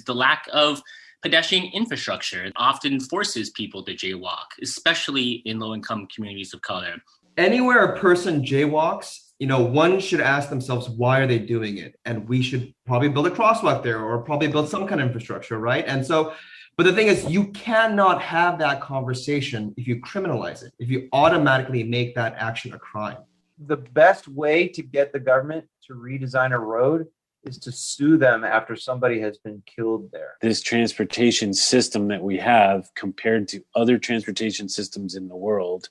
the lack of pedestrian infrastructure. It often forces people to jaywalk, especially in low-income communities of color. Anywhere a person jaywalks, one should ask themselves, why are they doing it? And we should probably build a crosswalk there or probably build some kind of infrastructure, right? And so, but the thing is, you cannot have that conversation if you criminalize it, if you automatically make that action a crime. The best way to get the government to redesign a road is to sue them after somebody has been killed there. This transportation system that we have compared to other transportation systems in the world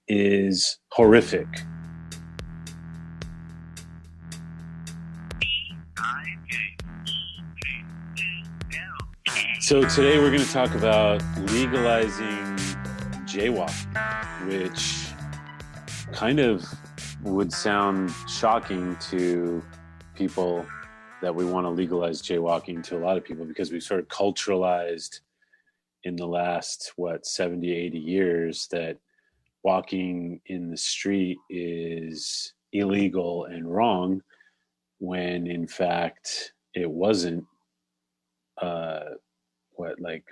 is horrific. So today we're going to talk about legalizing jaywalking, which kind of would sound shocking to people that we want to legalize jaywalking, to a lot of people, because we've sort of culturalized in the last, 70, 80 years that walking in the street is illegal and wrong, when in fact it wasn't.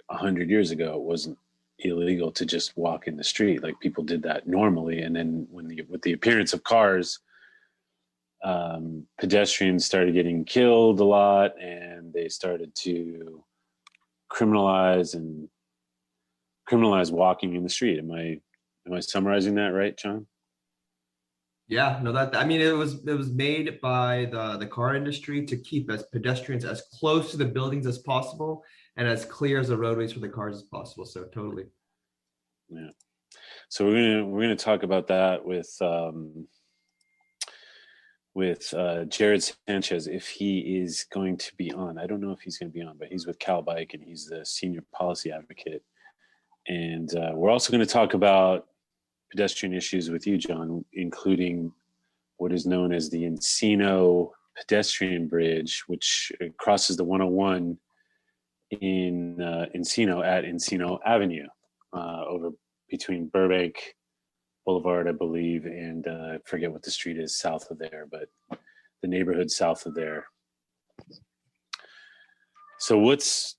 100 years ago, it wasn't illegal to just walk in the street. Like, people did that normally. And then with the appearance of cars, pedestrians started getting killed a lot, and they started to criminalize walking in the street. Am I summarizing that right, John? Yeah, no, it was made by the car industry to keep as pedestrians as close to the buildings as possible and as clear as the roadways for the cars as possible. So totally. Yeah. So we're gonna talk about that with Jared Sanchez, if he is going to be on. I don't know if he's going to be on, but he's with CalBike and he's the Senior Policy Advocate. And we're also going to talk about pedestrian issues with you, John, including what is known as the Encino pedestrian bridge, which crosses the 101 in Encino at Encino Avenue, over between Burbank Boulevard, I believe, and I forget what the street is south of there, but the neighborhood south of there. So what's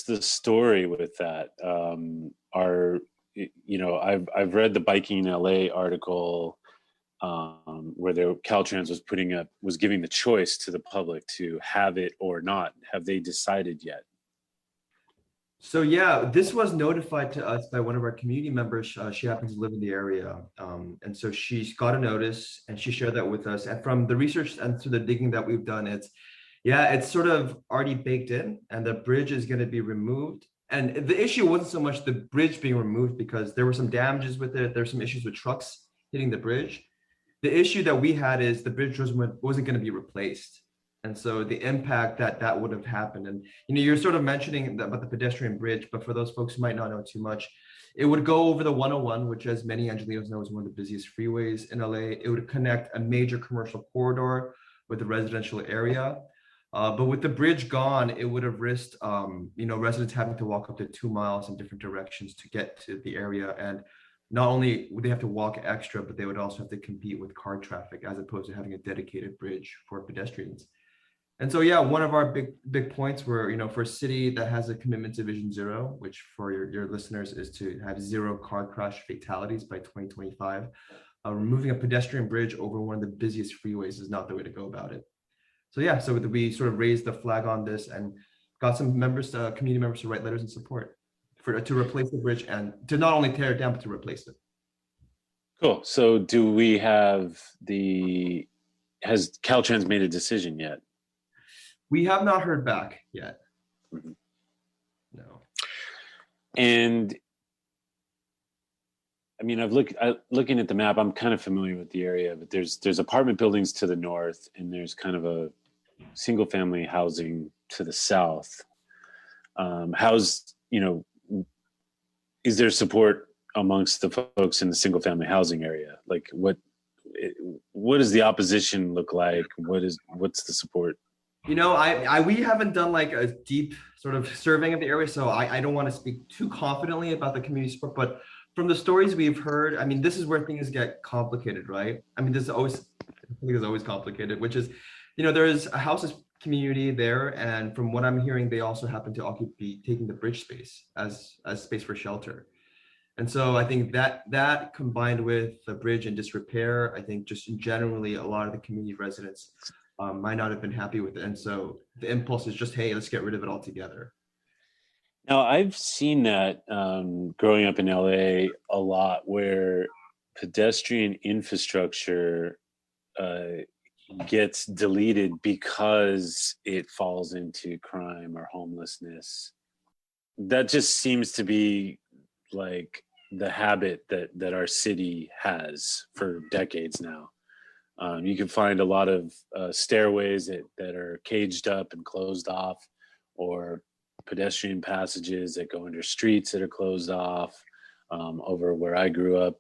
the story with that? I've read the Biking LA article where Caltrans was giving the choice to the public to have it or not. Have they decided yet? So yeah, this was notified to us by one of our community members. She happens to live in the area. And so she's got a notice and she shared that with us. And from the research and through the digging that we've done, it's sort of already baked in, and the bridge is going to be removed. And the issue wasn't so much the bridge being removed, because there were some damages with it. There's some issues with trucks hitting the bridge. The issue that we had is the bridge wasn't going to be replaced. And so the impact that would have happened. And, you're sort of mentioning about the pedestrian bridge, but for those folks who might not know too much, it would go over the 101, which, as many Angelenos know, is one of the busiest freeways in LA. It would connect a major commercial corridor with the residential area. But with the bridge gone, it would have risked, residents having to walk up to 2 miles in different directions to get to the area. And not only would they have to walk extra, but they would also have to compete with car traffic, as opposed to having a dedicated bridge for pedestrians. And so, yeah, one of our big points were, for a city that has a commitment to Vision Zero, which for your listeners is to have 0 car crash fatalities by 2025, removing a pedestrian bridge over one of the busiest freeways is not the way to go about it. So yeah, so we sort of raised the flag on this and got some community members to write letters in support to replace the bridge, and to not only tear it down, but to replace it. Cool. So do we have has Caltrans made a decision yet? We have not heard back yet. Mm-hmm. No. And looking at the map, I'm kind of familiar with the area, but there's apartment buildings to the north, and there's kind of a single family housing to the south. Is there support amongst the folks in the single family housing area? Like, what does the opposition look like? What's the support? We haven't done like a deep sort of surveying of the area, so I don't want to speak too confidently about the community support, but from the stories we've heard, this is where things get complicated, right? This is always complicated, which is, there's houses community there, and from what I'm hearing, they also happen to be taking the bridge space as space for shelter. And so I think that combined with the bridge and disrepair, I think just generally a lot of the community residents might not have been happy with it. And so the impulse is just, hey, let's get rid of it altogether. Now, I've seen that growing up in LA a lot, where pedestrian infrastructure gets deleted because it falls into crime or homelessness. That just seems to be like the habit that our city has for decades now. You can find a lot of stairways that are caged up and closed off, or pedestrian passages that go under streets that are closed off. Over where I grew up,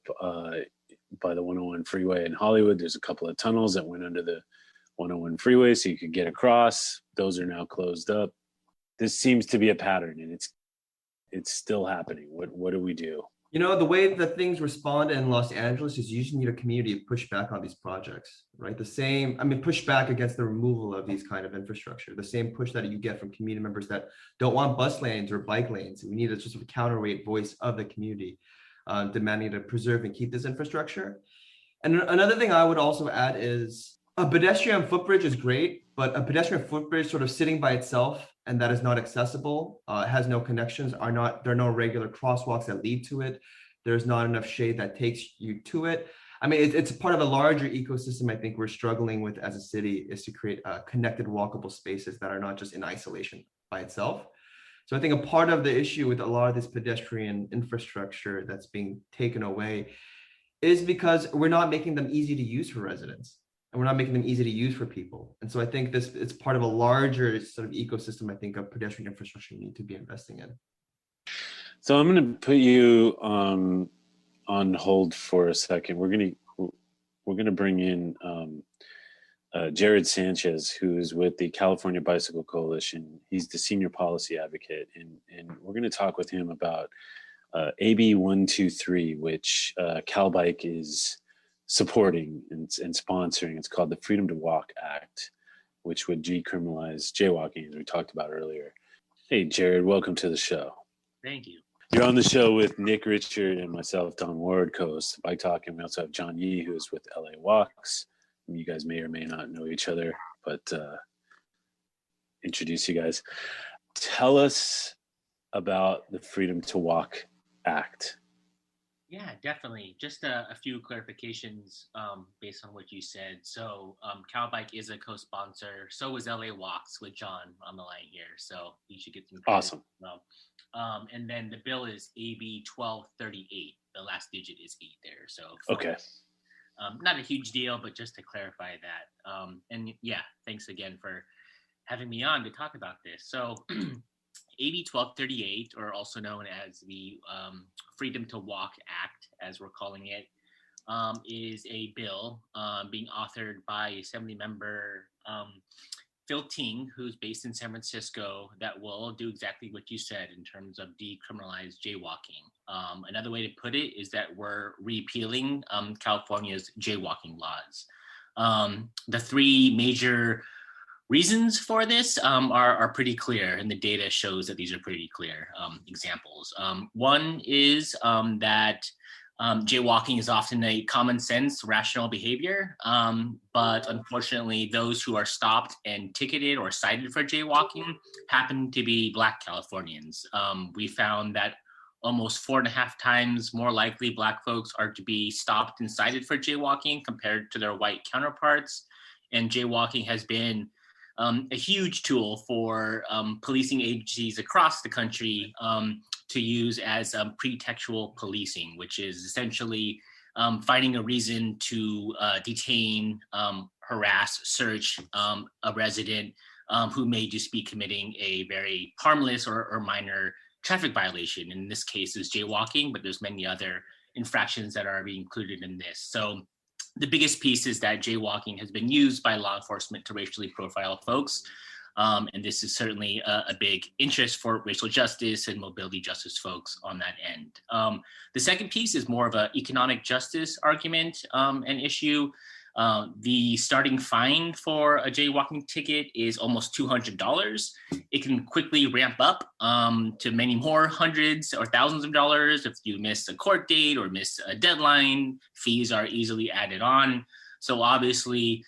by the 101 freeway in Hollywood, there's a couple of tunnels that went under the 101 freeway so you could get across. Those are now closed up. This seems to be a pattern, and it's still happening. What do we do? You know, the way that things respond in Los Angeles is you usually need a community to push back on these projects, right? Push back against the removal of these kind of infrastructure, the same push that you get from community members that don't want bus lanes or bike lanes. We need a sort of counterweight voice of the community demanding to preserve and keep this infrastructure. And another thing I would also add is a pedestrian footbridge is great, but a pedestrian footbridge sort of sitting by itself and that is not accessible, has no connections, there are no regular crosswalks that lead to it. There's not enough shade that takes you to it. I mean, it's part of a larger ecosystem I think we're struggling with as a city, is to create connected walkable spaces that are not just in isolation by itself. So I think a part of the issue with a lot of this pedestrian infrastructure that's being taken away is because we're not making them easy to use for residents, and we're not making them easy to use for people. And so I think it's part of a larger sort of ecosystem, I think, of pedestrian infrastructure we need to be investing in. So I'm going to put you on hold for a second. We're going to bring in Jared Sanchez, who is with the California Bicycle Coalition. He's the senior policy advocate, and we're going to talk with him about AB 123, which CalBike is supporting and sponsoring. It's called the Freedom to Walk Act, which would decriminalize jaywalking, as we talked about earlier. Hey, Jared, welcome to the show. Thank you. You're on the show with Nick Richard and myself, Don Ward, co-host of Bike Talk, and we also have John Yee, who is with LA Walks. You guys may or may not know each other, but introduce you guys. Tell us about the Freedom to Walk Act. Yeah, definitely. Just a few clarifications based on what you said. So CalBike is a co-sponsor. So is LA Walks with John on the line here. So you should get some credit. Awesome. And then the bill is AB 1238. The last digit is 8 there. So okay. Not a huge deal, but just to clarify that. And yeah, thanks again for having me on to talk about this. So AB 1238, or also known as the Freedom to Walk Act, as we're calling it, is a bill being authored by Assembly Member Phil Ting, who's based in San Francisco, that will do exactly what you said in terms of decriminalize jaywalking. Another way to put it is that we're repealing California's jaywalking laws. The three major reasons for this are pretty clear, and the data shows that these are pretty clear examples. One is that jaywalking is often a common sense, rational behavior, but unfortunately, those who are stopped and ticketed or cited for jaywalking happen to be Black Californians. We found that almost 4.5 times more likely Black folks are to be stopped and cited for jaywalking compared to their white counterparts. And jaywalking has been a huge tool for policing agencies across the country to use as pretextual policing, which is essentially finding a reason to detain, harass, search a resident who may just be committing a very harmless or minor traffic violation. In this case is jaywalking, but there's many other infractions that are being included in this. So the biggest piece is that jaywalking has been used by law enforcement to racially profile folks. And this is certainly a big interest for racial justice and mobility justice folks on that end. The second piece is more of an economic justice argument and issue. The starting fine for a jaywalking ticket is almost $200. It can quickly ramp up to many more hundreds or thousands of dollars if you miss a court date or miss a deadline. Fees are easily added on. So obviously,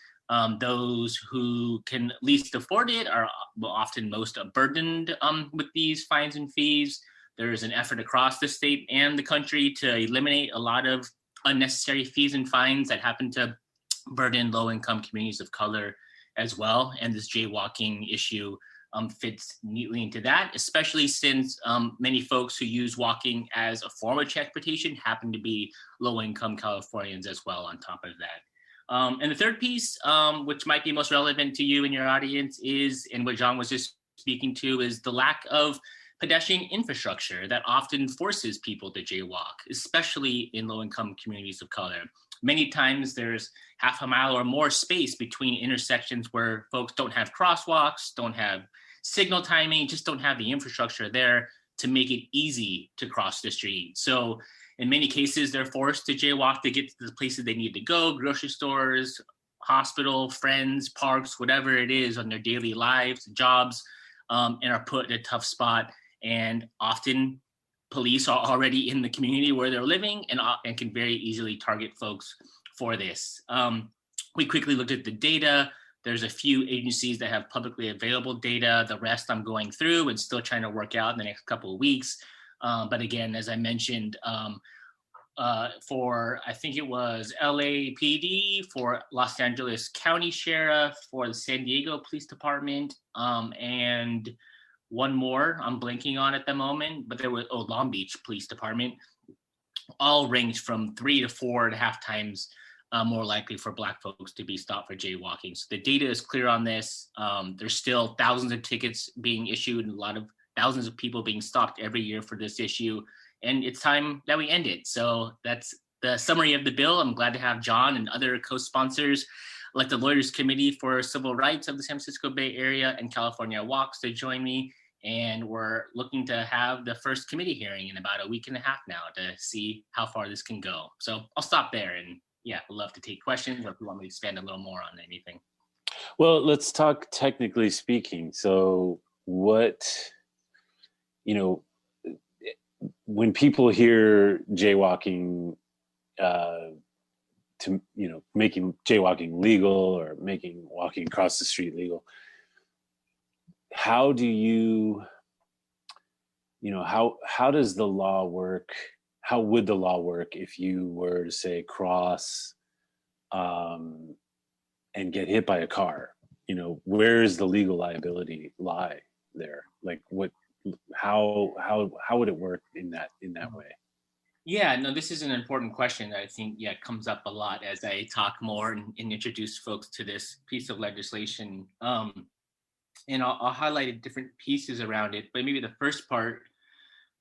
those who can least afford it are often most burdened with these fines and fees. There is an effort across the state and the country to eliminate a lot of unnecessary fees and fines that happen to burden low-income communities of color as well. And this jaywalking issue fits neatly into that, especially since many folks who use walking as a form of transportation happen to be low-income Californians as well on top of that. And the third piece, which might be most relevant to you and your audience is, and what John was just speaking to, is the lack of pedestrian infrastructure that often forces people to jaywalk, especially in low-income communities of color. Many times there's half a mile or more space between intersections where folks don't have crosswalks, don't have signal timing, just don't have the infrastructure there to make it easy to cross the street. So in many cases, they're forced to jaywalk to get to the places they need to go, grocery stores, hospital, friends, parks, whatever it is on their daily lives, jobs, and are put in a tough spot. And often police are already in the community where they're living and can very easily target folks for this. We quickly looked at the data. There's a few agencies that have publicly available data. The rest I'm going through and still trying to work out in the next couple of weeks. But again, as I mentioned, for, I think it was LAPD, for Los Angeles County Sheriff, for the San Diego Police Department, and one more I'm blanking on at the moment, but there was Long Beach Police Department, all ranged from 3 to 4.5 times more likely for Black folks to be stopped for jaywalking. So the data is clear on this. There's still thousands of tickets being issued and a lot of thousands of people being stopped every year for this issue. And it's time that we end it. So that's the summary of the bill. I'm glad to have John and other co-sponsors like the Lawyers Committee for Civil Rights of the San Francisco Bay Area and California Walks to join me. And we're looking to have the first committee hearing in about a week and a half now to see how far this can go. So I'll stop there, and yeah, we'd love to take questions or if you want me to expand a little more on anything. Well, let's talk technically speaking. So what, when people hear jaywalking, making jaywalking legal or making walking across the street legal, how do how does the law work? How would the law work if you were to say cross and get hit by a car? Where is the legal liability lie there? Like how would it work in that way? Yeah, no, this is an important question that I think, comes up a lot as I talk more and introduce folks to this piece of legislation. And I'll highlight different pieces around it, but maybe the first part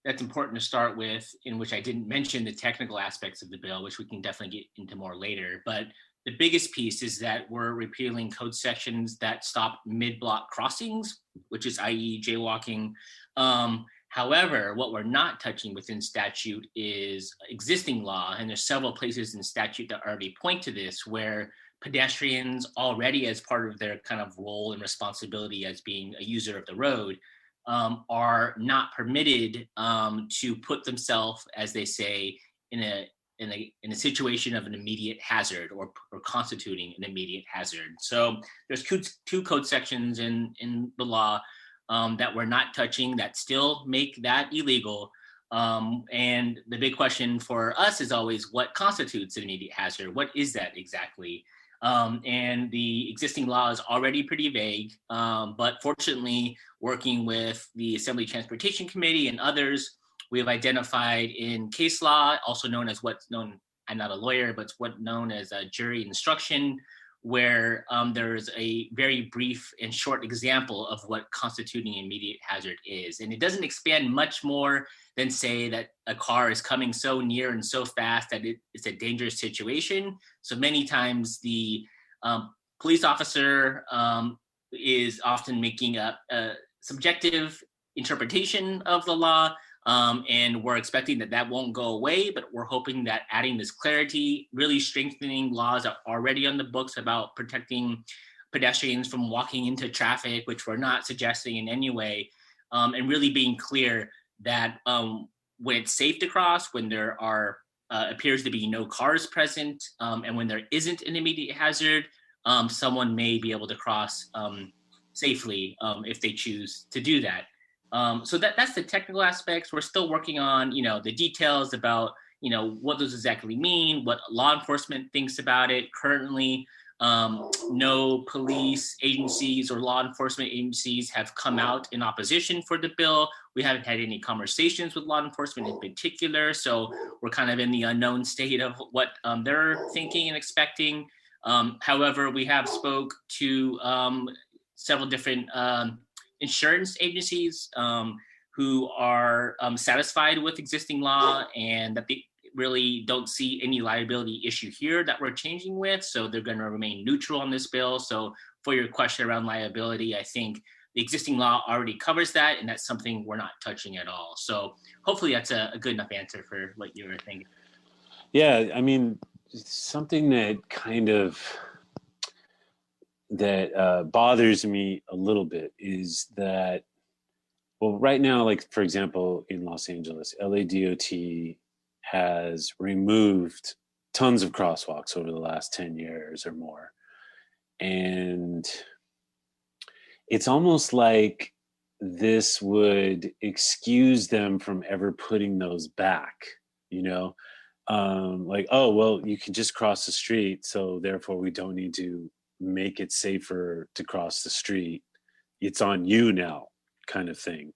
that's important to start with, in which I didn't mention the technical aspects of the bill, which we can definitely get into more later. But the biggest piece is that we're repealing code sections that stop mid-block crossings, which is i.e. jaywalking. However, what we're not touching within statute is existing law, and there's several places in statute that already point to this, where pedestrians already, as part of their kind of role and responsibility as being a user of the road, are not permitted to put themselves, as they say, in a situation of an immediate hazard or constituting an immediate hazard. So there's two code sections in the law that we're not touching that still make that illegal. And the big question for us is always, what constitutes an immediate hazard? What is that exactly? And the existing law is already pretty vague, but fortunately, working with the Assembly Transportation Committee and others, we have identified in case law, also known as what's known, I'm not a lawyer, but it's what's known as a jury instruction, where there is a very brief and short example of what constituting an immediate hazard is. And it doesn't expand much more than say that a car is coming so near and so fast that it's a dangerous situation. So many times the police officer is often making a subjective interpretation of the law, And we're expecting that won't go away, but we're hoping that adding this clarity, really strengthening laws that are already on the books about protecting pedestrians from walking into traffic, which we're not suggesting in any way, and really being clear that when it's safe to cross, when there are appears to be no cars present, and when there isn't an immediate hazard, someone may be able to cross safely if they choose to do that. So that's the technical aspects. We're still working on, the details about, what those exactly mean, what law enforcement thinks about it. Currently, no police agencies or law enforcement agencies have come out in opposition for the bill. We haven't had any conversations with law enforcement in particular, so we're kind of in the unknown state of what they're thinking and expecting. However, we have spoke to several different insurance agencies who are satisfied with existing law and that they really don't see any liability issue here that we're changing with. So they're going to remain neutral on this bill. So for your question around liability, I think the existing law already covers that, and that's something we're not touching at all. So hopefully that's a good enough answer for what you were thinking. Yeah, I mean, something that kind of bothers me a little bit is that, well, right now, like for example, in Los Angeles, LADOT has removed tons of crosswalks over the last 10 years or more. And it's almost like this would excuse them from ever putting those back, like, oh, well, you can just cross the street, so therefore we don't need to make it safer to cross the street. It's on you now, kind of thing.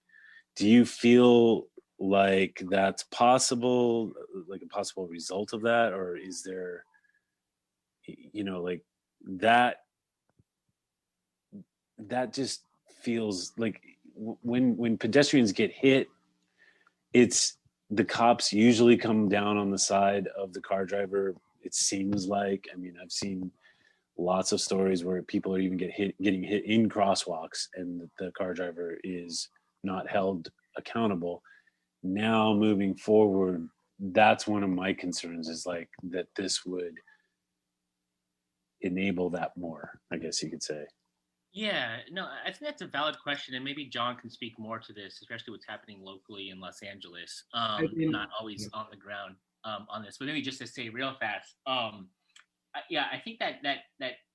Do you feel like that's possible, like a possible result of that? Or is there, like that just feels like when pedestrians get hit, it's the cops usually come down on the side of the car driver. It seems like, I mean, I've seen lots of stories where people are even getting hit in crosswalks and the car driver is not held accountable. Now moving forward, that's one of my concerns, is like that this would enable that more, I guess you could say. Yeah, no, I think that's a valid question, and maybe John can speak more to this, especially what's happening locally in Los Angeles. Not always on the ground on this, but maybe just to say real fast. I think that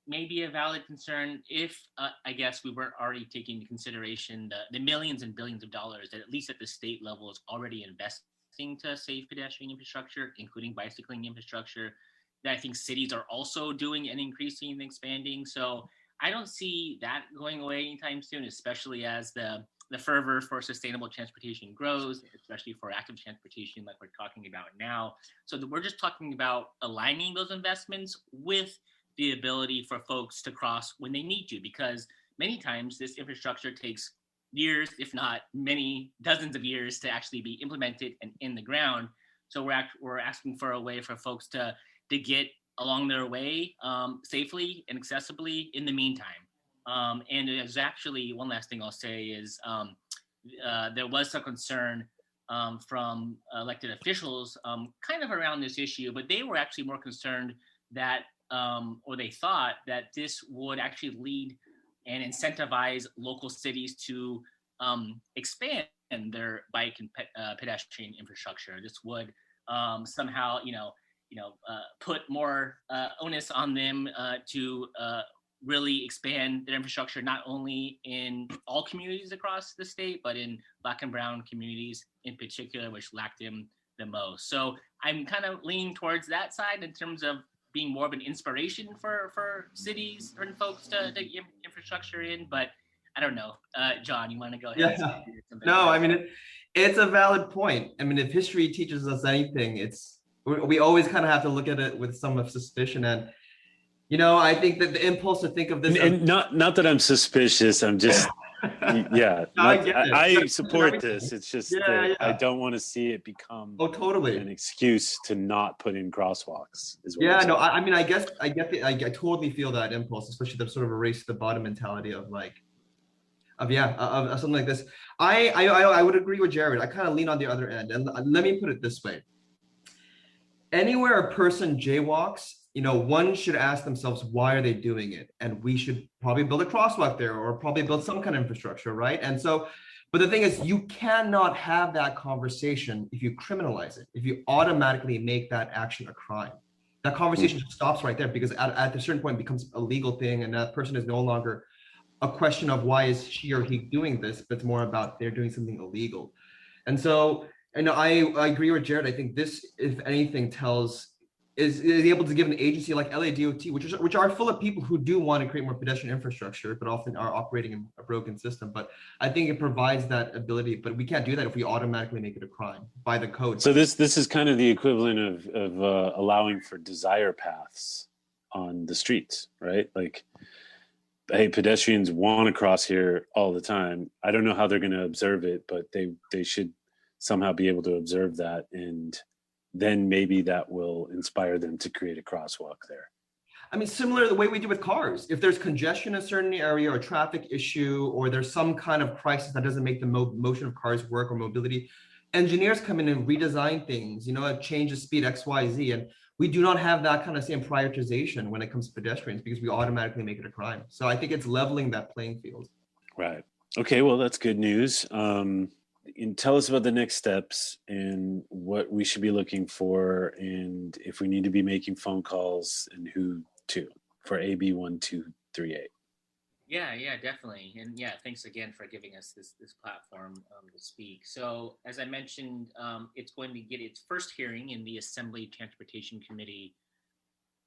may be a valid concern if I guess we weren't already taking into consideration the millions and billions of dollars that at least at the state level is already investing to safe pedestrian infrastructure, including bicycling infrastructure, that I think cities are also doing and increasing and expanding. So I don't see that going away anytime soon, especially as the fervor for sustainable transportation grows, especially for active transportation like we're talking about now. So we're just talking about aligning those investments with the ability for folks to cross when they need to, because many times this infrastructure takes years, if not many dozens of years, to actually be implemented and in the ground. So we're asking for a way for folks to get along their way safely and accessibly in the meantime. And there's actually one last thing I'll say is there was some concern from elected officials kind of around this issue, but they were actually more concerned that or they thought that this would actually lead and incentivize local cities to expand their bike and pedestrian infrastructure. This would somehow, put more onus on them to really expand their infrastructure, not only in all communities across the state, but in Black and Brown communities in particular, which lacked them the most. So I'm kind of leaning towards that side in terms of being more of an inspiration for cities and folks to get infrastructure in. But I don't know. John, you want to go ahead? Yeah. No, I mean, it's a valid point. I mean, if history teaches us anything, we always kind of have to look at it with some of suspicion. And, I think that the impulse to think of this. And not that I'm suspicious. I'm just, yeah, no, I support this. It's just that I don't want to see it become totally an excuse to not put in crosswalks. I mean, I guess I totally feel that impulse, especially the sort of a race to the bottom mentality of like, of something like this. I would agree with Jared. I kind of lean on the other end, and let me put it this way: anywhere a person jaywalks, one should ask themselves, why are they doing it? And we should probably build a crosswalk there, or probably build some kind of infrastructure, right? And so, but the thing is, you cannot have that conversation if you criminalize it, if you automatically make that action a crime. That conversation just stops right there, because at a certain point it becomes a legal thing, and that person is no longer a question of why is she or he doing this, but it's more about they're doing something illegal. And so, and I agree with Jared. I think this, if anything, is able to give an agency like LADOT, which are full of people who do want to create more pedestrian infrastructure, but often are operating in a broken system. But I think it provides that ability. But we can't do that if we automatically make it a crime by the code. So this is kind of the equivalent of allowing for desire paths on the streets, right? Like, hey, pedestrians want to cross here all the time. I don't know how they're going to observe it, but they should somehow be able to observe that, and then maybe that will inspire them to create a crosswalk there. I mean, similar to the way we do with cars. If there's congestion in a certain area, or a traffic issue, or there's some kind of crisis that doesn't make the motion of cars work, or mobility, engineers come in and redesign things, change the speed X, Y, Z. And we do not have that kind of same prioritization when it comes to pedestrians, because we automatically make it a crime. So I think it's leveling that playing field. Right. Okay, well, that's good news. And tell us about the next steps and what we should be looking for, and if we need to be making phone calls, and who to for AB 1238. Yeah, definitely. And yeah, thanks again for giving us this platform to speak. So as I mentioned, it's going to get its first hearing in the Assembly Transportation Committee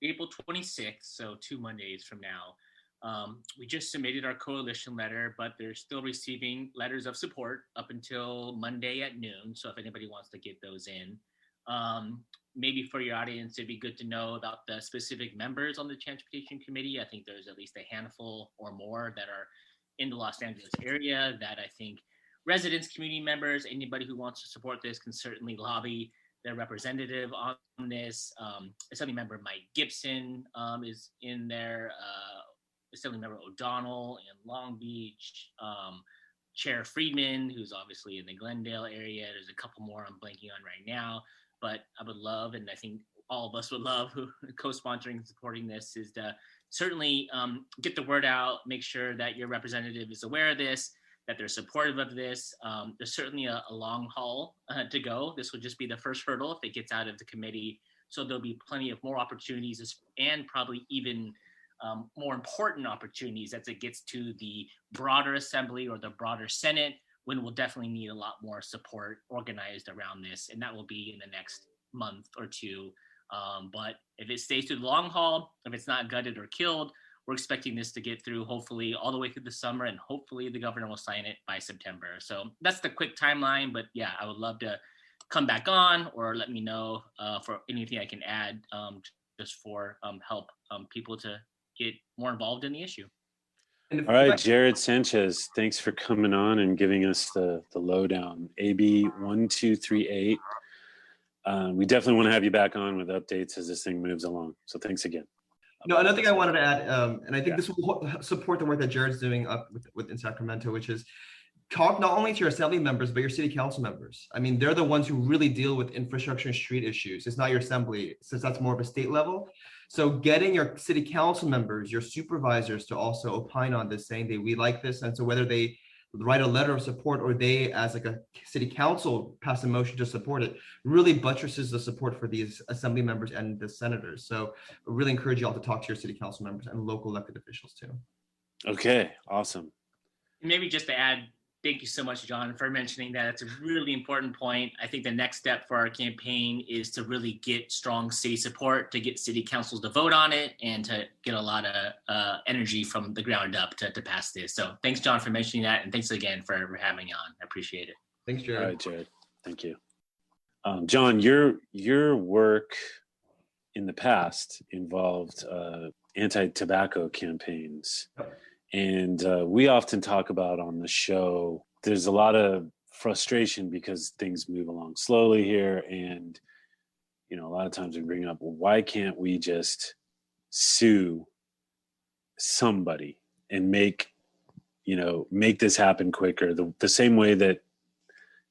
April 26th, so 2 Mondays from now. We just submitted our coalition letter, but they're still receiving letters of support up until Monday at noon. So if anybody wants to get those in, maybe for your audience, it'd be good to know about the specific members on the Transportation Committee. I think there's at least a handful or more that are in the Los Angeles area that I think residents, community members, anybody who wants to support this can certainly lobby their representative on this. Assembly member Mike Gibson is in there. Assemblymember O'Donnell in Long Beach, Chair Friedman, who's obviously in the Glendale area. There's a couple more I'm blanking on right now, but I would love, and I think all of us would love, who co-sponsoring and supporting this, is to certainly get the word out, make sure that your representative is aware of this, that they're supportive of this. There's certainly a long haul to go. This will just be the first hurdle if it gets out of the committee. So there'll be plenty of more opportunities, and probably even more important opportunities as it gets to the broader assembly or the broader Senate, when we'll definitely need a lot more support organized around this. And that will be in the next month or two. But if it stays through the long haul, if it's not gutted or killed, we're expecting this to get through hopefully all the way through the summer, and hopefully the governor will sign it by September. So that's the quick timeline. But yeah, I would love to come back on, or let me know for anything I can add just for help people to get more involved in the issue. All right, Jared Sanchez, thanks for coming on and giving us the lowdown. AB 1238. We definitely want to have you back on with updates as this thing moves along. So thanks again. No, another thing I wanted to add, and I think this will support the work that Jared's doing up in Sacramento, which is talk not only to your assembly members, but your city council members. I mean, they're the ones who really deal with infrastructure and street issues. It's not your assembly, since that's more of a state level. So getting your city council members, your supervisors to also opine on this, saying that we like this. And so whether they write a letter of support, or they as like a city council pass a motion to support it, really buttresses the support for these assembly members and the senators. So I really encourage you all to talk to your city council members and local elected officials too. Okay, awesome. And maybe just to add, thank you so much, John, for mentioning that. It's a really important point. I think the next step for our campaign is to really get strong city support, to get city councils to vote on it, and to get a lot of energy from the ground up to pass this. So thanks, John, for mentioning that. And thanks again for having me on. I appreciate it. Thanks, Jared. All right, Jared. Thank you. John, your work in the past involved anti-tobacco campaigns. And we often talk about on the show, there's a lot of frustration because things move along slowly here. And, you know, a lot of times we bring up, well, why can't we just sue somebody and make, make this happen quicker. The same way that,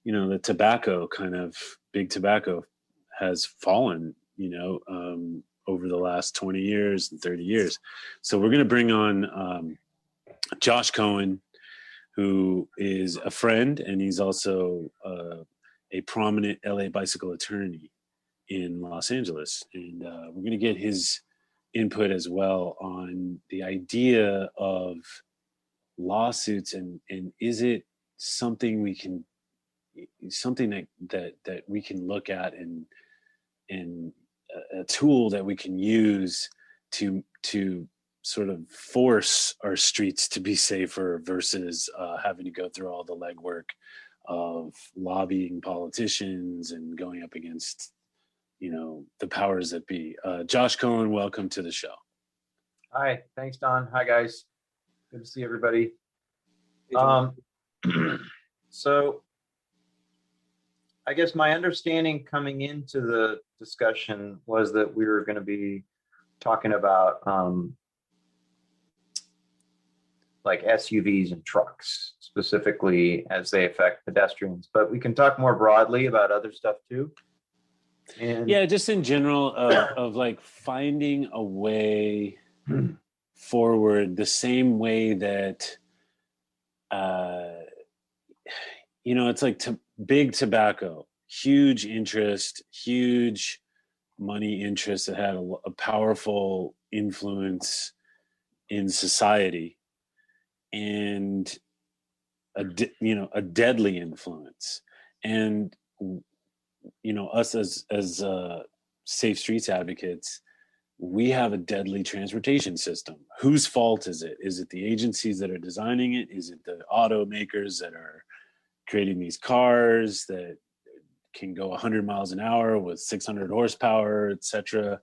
the tobacco big tobacco has fallen, over the last 20 years and 30 years. So we're going to bring on Josh Cohen, who is a friend, and he's also a prominent LA bicycle attorney in Los Angeles. And we're going to get his input as well on the idea of lawsuits and is it something that we can look at and a tool that we can use to sort of force our streets to be safer versus having to go through all the legwork of lobbying politicians and going up against the powers that be. Josh Cohen, welcome to the show. Hi, thanks, Don. Hi, guys. Good to see everybody. So I guess my understanding coming into the discussion was that we were going to be talking about like SUVs and trucks, specifically as they affect pedestrians, but we can talk more broadly about other stuff too. And yeah, just in general of like finding a way forward the same way that it's like big tobacco, huge interest, huge money interest that had a powerful influence in society and a deadly influence. And us as safe streets advocates, we have a deadly transportation system. Whose fault is it? Is it the agencies that are designing it? Is it the automakers that are creating these cars that can go 100 miles an hour with 600 horsepower, etc.?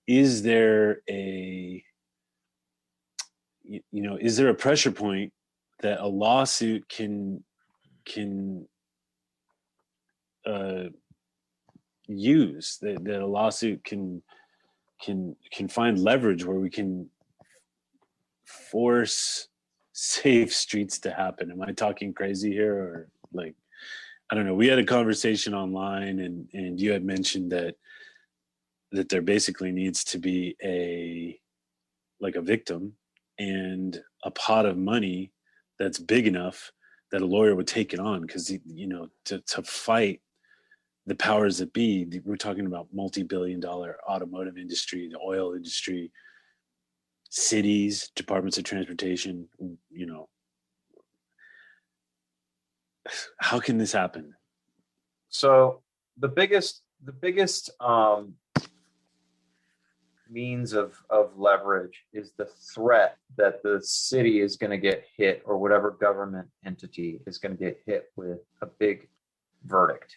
Is there a pressure point that a lawsuit can use, that a lawsuit can find leverage where we can force safe streets to happen? Am I talking crazy here? Or like, I don't know. We had a conversation online and you had mentioned that there basically needs to be a victim and a pot of money that's big enough that a lawyer would take it on, because to fight the powers that be. We're talking about multi-billion-dollar automotive industry, the oil industry, cities, departments of transportation. How can this happen? So the biggest means of leverage is the threat that the city is going to get hit, or whatever government entity is going to get hit with a big verdict.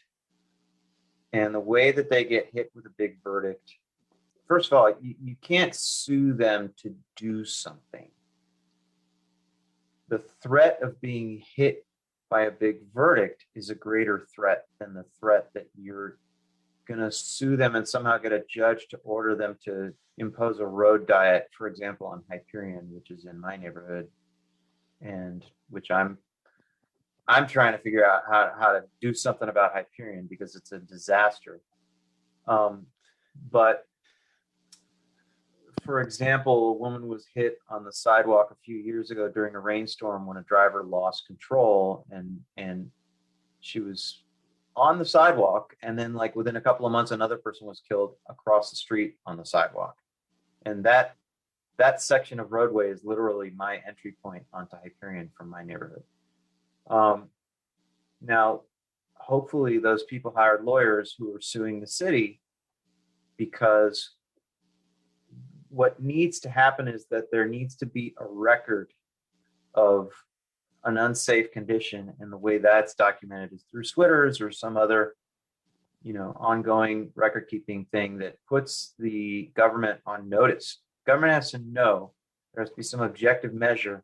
And the way that they get hit with a big verdict, first of all, you can't sue them to do something. The threat of being hit by a big verdict is a greater threat than the threat that you're going to sue them and somehow get a judge to order them to impose a road diet, for example, on Hyperion, which is in my neighborhood, and which I'm trying to figure out how to do something about Hyperion because it's a disaster. But for example, a woman was hit on the sidewalk a few years ago during a rainstorm when a driver lost control, and she was on the sidewalk, and then like within a couple of months another person was killed across the street on the sidewalk. And that section of roadway is literally my entry point onto Hyperion from my neighborhood. Now, hopefully those people hired lawyers who are suing the city, because what needs to happen is that there needs to be a record of an unsafe condition, and the way that's documented is through Twitters or some other, ongoing record keeping thing that puts the government on notice. Government has to know, there has to be some objective measure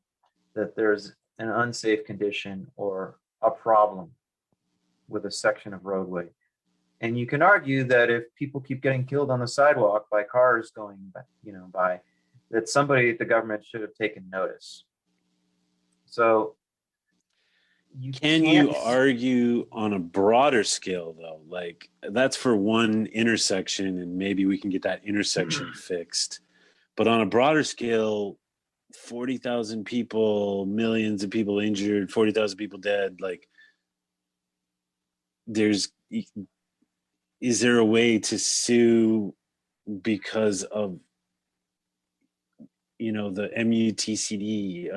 that there's an unsafe condition or a problem with a section of roadway. And you can argue that if people keep getting killed on the sidewalk by cars going, by, that somebody at the government should have taken notice. So Can you argue on a broader scale though? Like that's for one intersection and maybe we can get that intersection fixed. But on a broader scale, 40,000 people, millions of people injured, 40,000 people dead, like is there a way to sue because of the MUTCD,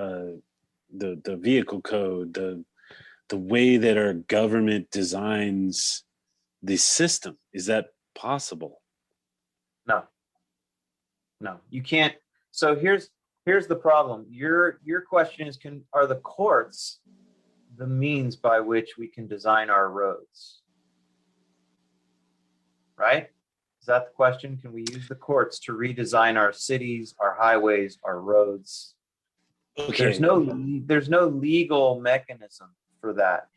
the vehicle code, the way that our government designs the system? Is that possible? No, you can't. So here's the problem. Your question is, are the courts the means by which we can design our roads? Right? Is that the question? Can we use the courts to redesign our cities, our highways, our roads? Okay. There's no legal mechanism for that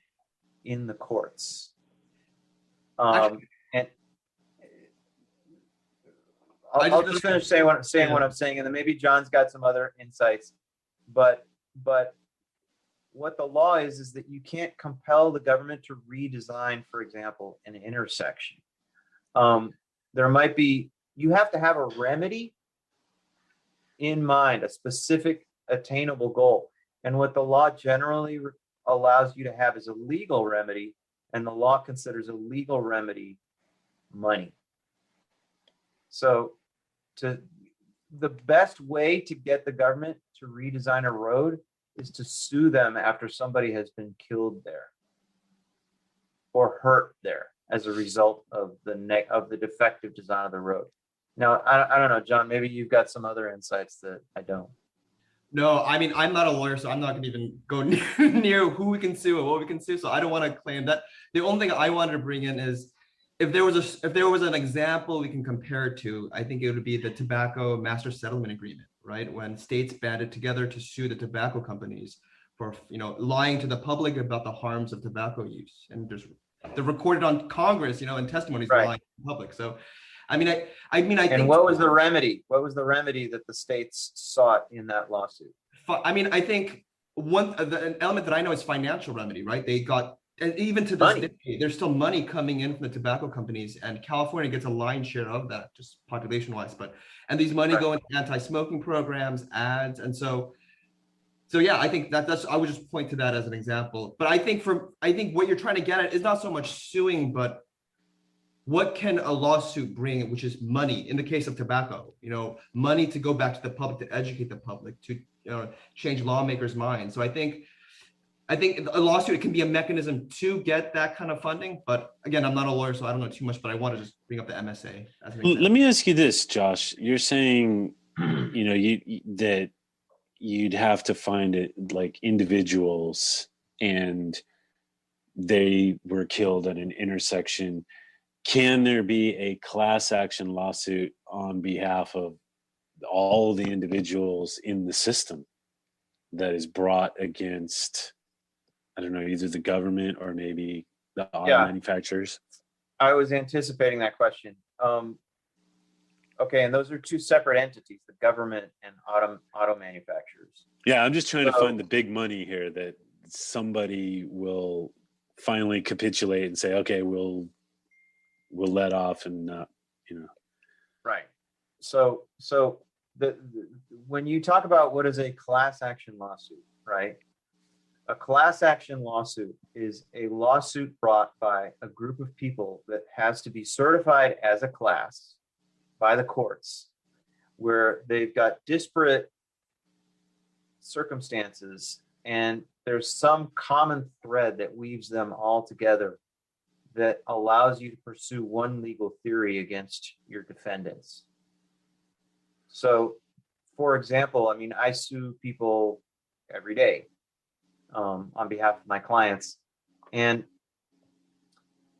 in the courts. And I'll just finish saying what I'm saying, and then maybe John's got some other insights. But what the law is that you can't compel the government to redesign, for example, an intersection. You have to have a remedy in mind, a specific attainable goal. And what the law generally allows you to have is a legal remedy, and the law considers a legal remedy money. So the best way to get the government to redesign a road is to sue them after somebody has been killed there or hurt there as a result of the defective design of the road. Now, I don't know, John, maybe you've got some other insights that I don't. No, I mean, I'm not a lawyer, so I'm not going to even go near who we can sue and what we can sue. So I don't want to claim that. The only thing I wanted to bring in is if there was an example we can compare it to, I think it would be the Tobacco Master Settlement Agreement, right? When states banded together to sue the tobacco companies for lying to the public about the harms of tobacco use, and they're recorded on Congress, in testimonies, right, lying to the public. So, I think. And what was the remedy? What was the remedy that the states sought in that lawsuit? I mean, I think an element that I know is financial remedy, right? They got, and even to this day, there's still money coming in from the tobacco companies, and California gets a lion's share of that, just population-wise. And these money go into anti-smoking programs, ads, and so yeah, I think that's. I would just point to that as an example. But I think what you're trying to get at is not so much suing, but what can a lawsuit bring, which is money. In the case of tobacco, money to go back to the public, to educate the public, to change lawmakers' minds. So I think a lawsuit, it can be a mechanism to get that kind of funding. But again, I'm not a lawyer, so I don't know too much. But I want to just bring up the MSA as an example. Let me ask you this, Josh. You're saying, that you'd have to find it like individuals, and they were killed at an intersection. Can there be a class action lawsuit on behalf of all the individuals in the system that is brought against, I don't know, either the government or maybe the auto manufacturers? I was anticipating that question. Okay, and those are two separate entities, the government and auto manufacturers. Yeah, I'm just trying to find the big money here that somebody will finally capitulate and say, okay, we'll let off and not, Right. So when you talk about what is a class action lawsuit, right? A class action lawsuit is a lawsuit brought by a group of people that has to be certified as a class by the courts, where they've got disparate circumstances and there's some common thread that weaves them all together that allows you to pursue one legal theory against your defendants. So, for example, I sue people every day on behalf of my clients, and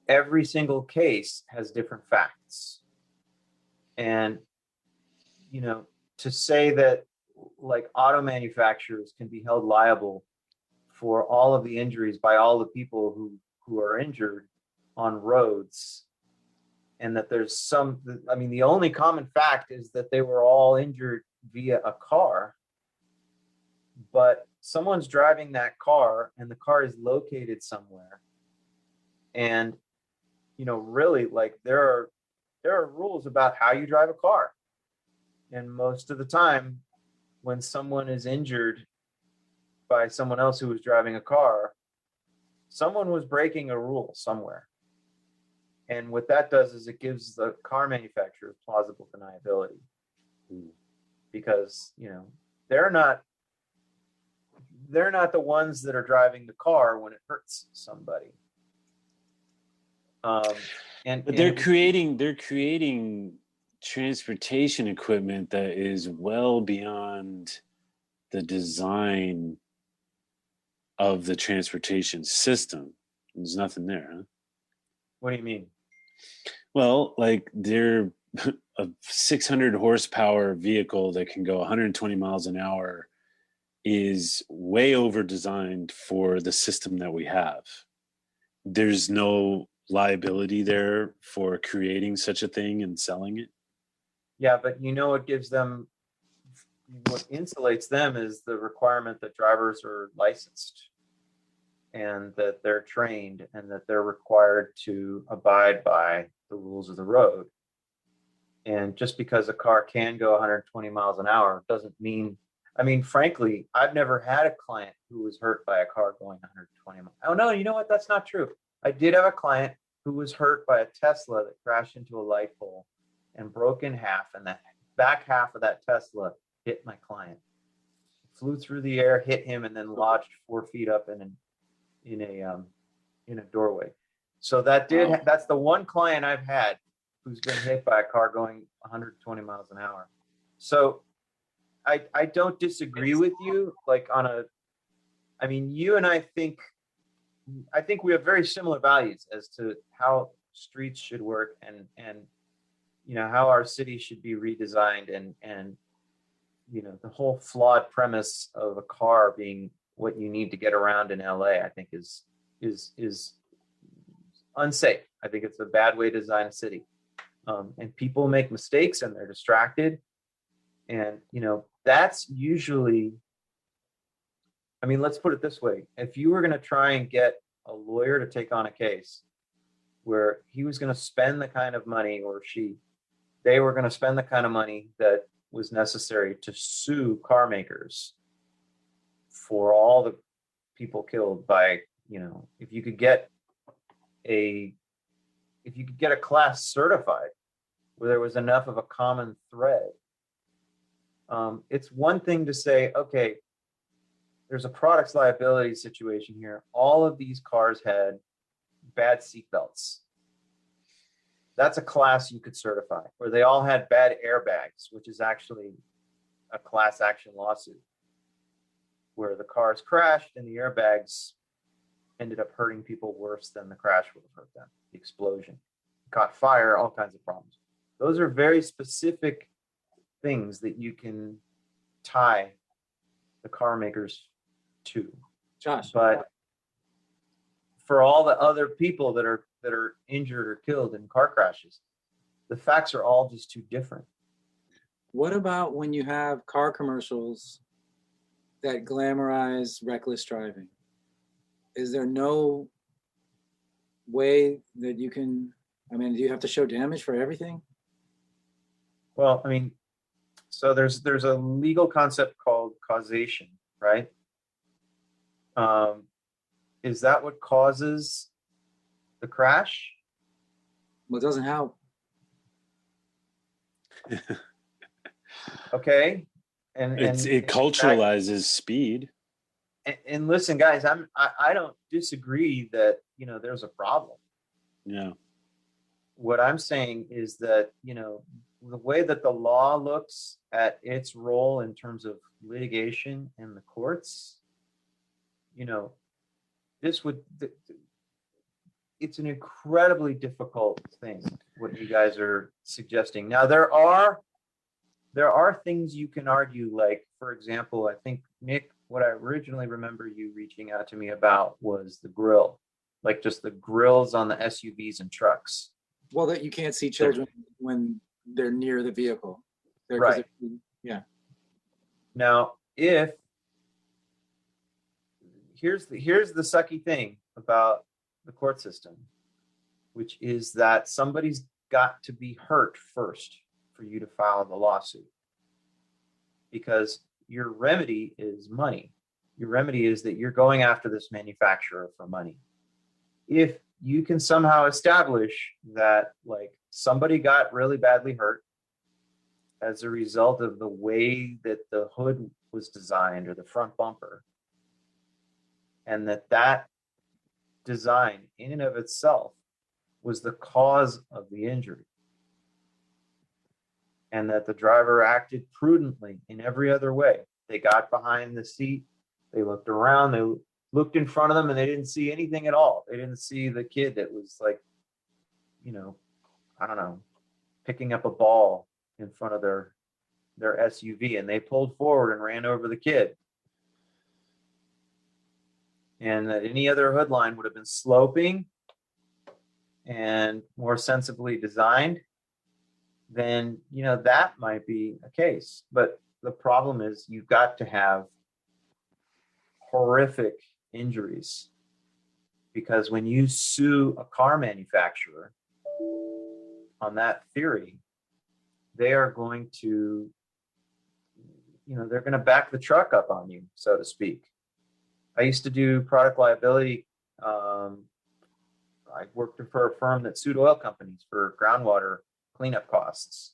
every single case has different facts. And, to say that like auto manufacturers can be held liable for all of the injuries by all the people who are injured on roads, and that there's the only common fact is that they were all injured via a car, but someone's driving that car and the car is located somewhere, and really, like, there are rules about how you drive a car, and most of the time when someone is injured by someone else who was driving a car, someone was breaking a rule somewhere. And what that does is it gives the car manufacturer plausible deniability, because they're not the ones that are driving the car when it hurts somebody. But they're creating transportation equipment that is well beyond the design of the transportation system. There's nothing there, huh? What do you mean? Well, like, they're a 600 horsepower vehicle that can go 120 miles an hour is way over designed for the system that we have. There's no liability there for creating such a thing and selling it. Yeah, but what gives them, what insulates them is the requirement that drivers are licensed and that they're trained and that they're required to abide by the rules of the road. And just because a car can go 120 miles an hour doesn't mean, frankly, I've never had a client who was hurt by a car going 120 miles. Oh, no, you know what? That's not true. I did have a client who was hurt by a Tesla that crashed into a light pole and broke in half, and the back half of that Tesla hit my client. Flew through the air, hit him, and then lodged 4 feet up in a doorway. So that's the one client I've had who's been hit by a car going 120 miles an hour. So I don't disagree with you, like, you and I think we have very similar values as to how streets should work and how our city should be redesigned, and the whole flawed premise of a car being what you need to get around in LA, I think is unsafe. I think it's a bad way to design a city. And people make mistakes and they're distracted. And, that's usually, let's put it this way. If you were going to try and get a lawyer to take on a case where he was going to spend the kind of money, or they were going to spend the kind of money that was necessary to sue car makers for all the people killed by, if you could get a class certified where there was enough of a common thread, it's one thing to say, okay, there's a products liability situation here. All of these cars had bad seatbelts. That's a class you could certify. Or they all had bad airbags, which is actually a class action lawsuit, where the cars crashed and the airbags ended up hurting people worse than the crash would have hurt them. The explosion caught fire, all kinds of problems. Those are very specific things that you can tie the car makers to. Josh, but for all the other people that are injured or killed in car crashes, the facts are all just too different. what about when you have car commercials that glamorize reckless driving? Is there no way that you can, do you have to show damage for everything? Well, so there's a legal concept called causation, right? Is that what causes the crash? Well, it doesn't help. Okay. And it culturalizes speed. And listen, guys, I don't disagree that, there's a problem. Yeah. What I'm saying is that, the way that the law looks at its role in terms of litigation in the courts, it's an incredibly difficult thing, what you guys are suggesting. Now, there are things you can argue, like, for example, I think, Nick, what I originally remember you reaching out to me about was the grill, like just the grills on the SUVs and trucks. Well, that you can't see children when they're near the vehicle. Right. Yeah. Now, if here's the sucky thing about the court system, which is that somebody's got to be hurt first for you to file the lawsuit. Because your remedy is money. Your remedy is that you're going after this manufacturer for money. If you can somehow establish that like somebody got really badly hurt as a result of the way that the hood was designed or the front bumper, and that design in and of itself was the cause of the injury, and that the driver acted prudently in every other way. They got behind the seat, they looked around, they looked in front of them, and they didn't see anything at all. They didn't see the kid that was like, I don't know, picking up a ball in front of their SUV, and they pulled forward and ran over the kid. And that any other hood line would have been sloping and more sensibly designed, then that might be a case. But the problem is you've got to have horrific injuries, because when you sue a car manufacturer on that theory, they are going to, they're going to back the truck up on you, so to speak. I used to do product liability. I worked for a firm that sued oil companies for groundwater cleanup costs.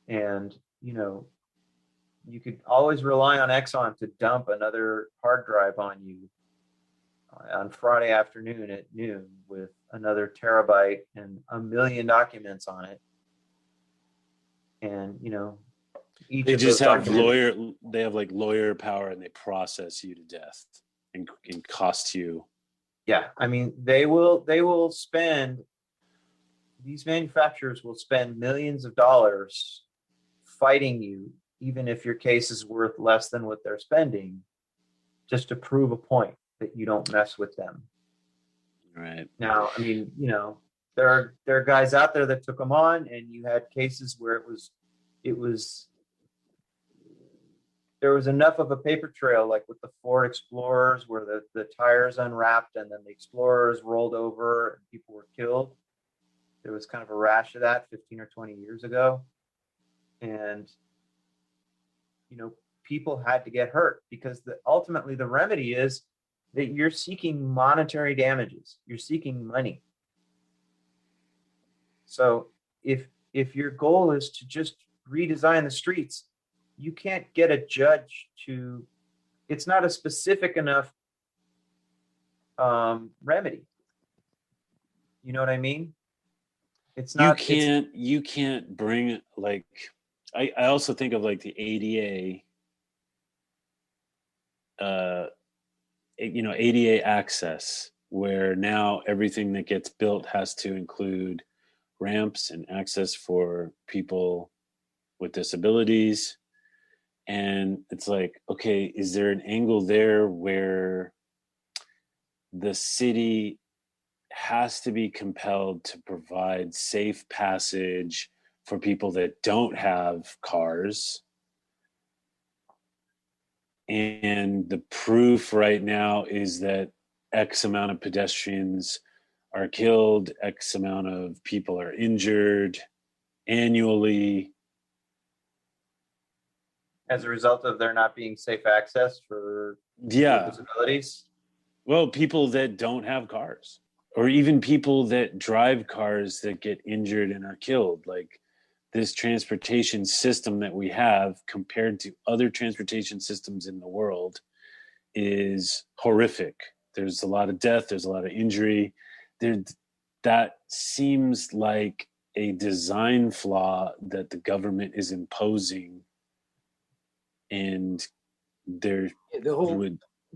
And, you could always rely on Exxon to dump another hard drive on you on Friday afternoon at noon with another terabyte and 1 million documents on it. And, each they of just those have documents, they have like lawyer power, and they process you to death and cost you. Yeah, I mean, these manufacturers will spend millions of dollars fighting you, even if your case is worth less than what they're spending, just to prove a point that you don't mess with them. Right. Now, I mean, there are guys out there that took them on, and you had cases where there was enough of a paper trail, like with the Ford Explorers, where the tires unwrapped and then the Explorers rolled over and people were killed. There was kind of a rash of that 15 or 20 years ago. And, people had to get hurt, because ultimately the remedy is that you're seeking monetary damages. You're seeking money. So if your goal is to just redesign the streets, you can't get a judge to, it's not a specific enough remedy. You know what I mean? It's not. You can't bring, like, I also think of like the ADA, ADA access, where now everything that gets built has to include ramps and access for people with disabilities. And it's like, okay, is there an angle there where the city has to be compelled to provide safe passage for people that don't have cars? And the proof right now is that X amount of pedestrians are killed, X amount of people are injured annually, As a result of there not being safe access for disabilities? Well, people that don't have cars, or even people that drive cars that get injured and are killed. Like, this transportation system that we have compared to other transportation systems in the world is horrific. There's a lot of death, there's a lot of injury. That seems like a design flaw that the government is imposing. And the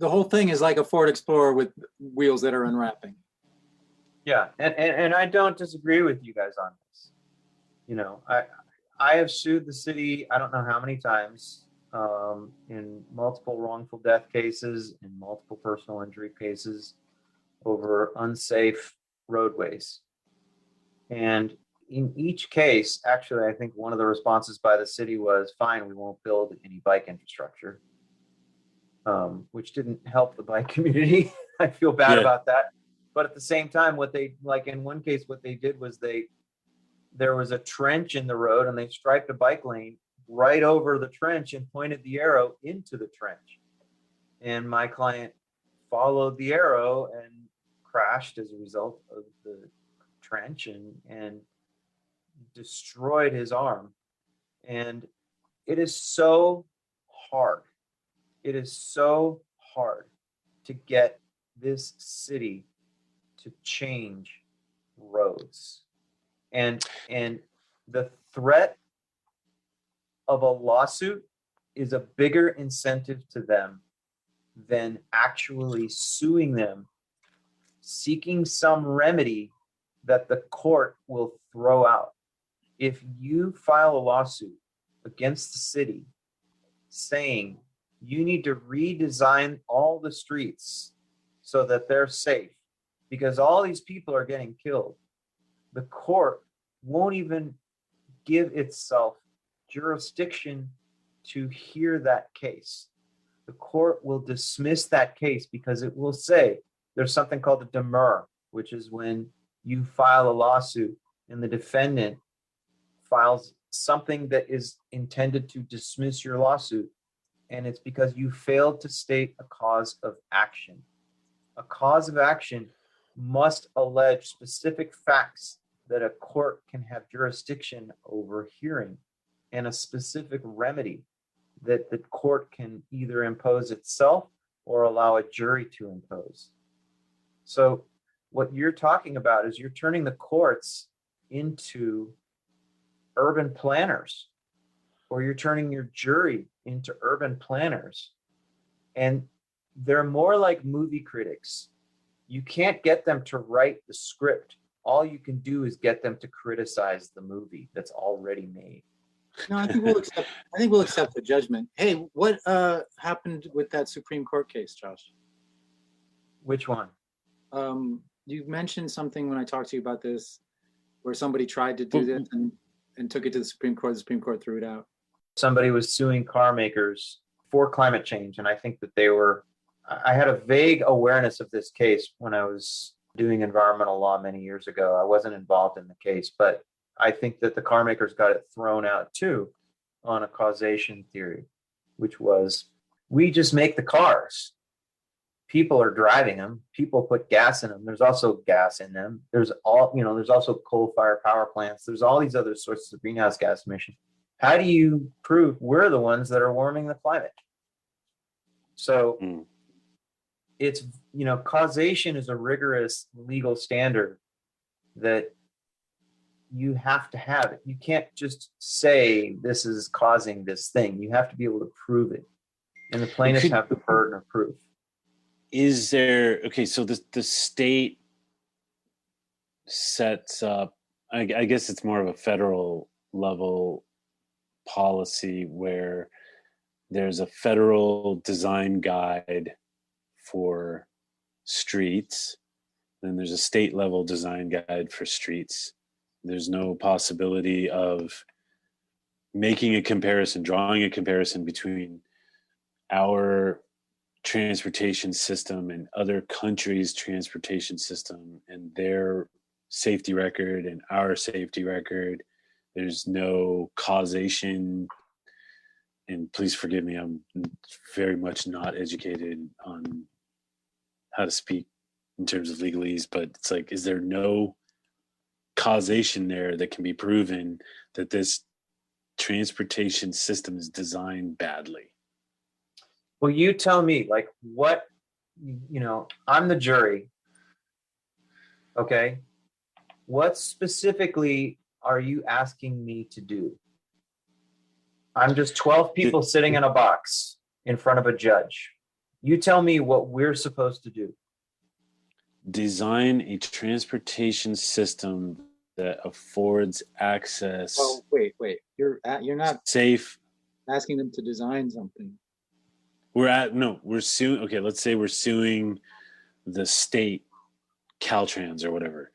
whole thing is like a Ford Explorer with wheels that are unwrapping. Yeah, and I don't disagree with you guys on this. I have sued the city, I don't know how many times, in multiple wrongful death cases, in multiple personal injury cases, over unsafe roadways. And in each case, actually, I think one of the responses by the city was, fine, we won't build any bike infrastructure. which didn't help the bike community. I feel bad Yeah. about that. But at the same time, what they, like in one case, what they did was there was a trench in the road and they striped a bike lane right over the trench and pointed the arrow into the trench. And my client followed the arrow and crashed as a result of the trench and destroyed his arm. And it is so hard. It is so hard to get this city to change roads. And the threat of a lawsuit is a bigger incentive to them than actually suing them, seeking some remedy that the court will throw out. If you file a lawsuit against the city saying you need to redesign all the streets so that they're safe because all these people are getting killed, the court won't even give itself jurisdiction to hear that case. The court will dismiss that case because it will say there's something called a demur, which is when you file a lawsuit and the defendant files something that is intended to dismiss your lawsuit, and it's because you failed to state a cause of action. A cause of action must allege specific facts that a court can have jurisdiction over hearing, and a specific remedy that the court can either impose itself or allow a jury to impose. So what you're talking about is you're turning the courts into urban planners, or you're turning your jury into urban planners. And they're more like movie critics. You can't get them to write the script. All you can do is get them to criticize the movie that's already made. No, I think we'll accept the judgment. Hey, what happened with that Supreme Court case, Josh? Which one? You mentioned something when I talked to you about this, where somebody tried to do this and took it to the Supreme Court. The Supreme Court threw it out. Somebody was suing car makers for climate change, and I think that I had a vague awareness of this case when I was doing environmental law many years ago. I wasn't involved in the case, but I think that the car makers got it thrown out too on a causation theory, which was, we just make the cars. People are driving them. People put gas in them. There's also gas in them. There's also coal-fired power plants. There's all these other sources of greenhouse gas emissions. How do you prove we're the ones that are warming the climate? So it's, causation is a rigorous legal standard that you have to have it. You can't just say this is causing this thing. You have to be able to prove it. And the plaintiffs have the burden of proof. Is there, okay, so the state sets up, I guess it's more of a federal level policy where there's a federal design guide for streets, then there's a state level design guide for streets. There's no possibility of making a comparison, drawing a comparison between our transportation system and other countries' transportation system and their safety record and our safety record. There's no causation. And please forgive me, I'm very much not educated on how to speak in terms of legalese, but it's like, is there no causation there that can be proven that this transportation system is designed badly? Well, you tell me, like, what, I'm the jury. Okay. What specifically are you asking me to do? I'm just 12 people sitting in a box in front of a judge. You tell me what we're supposed to do. Design a transportation system that affords access. Well, wait. You're not safe. asking them to design something. We're suing. Okay, let's say we're suing the state, Caltrans or whatever.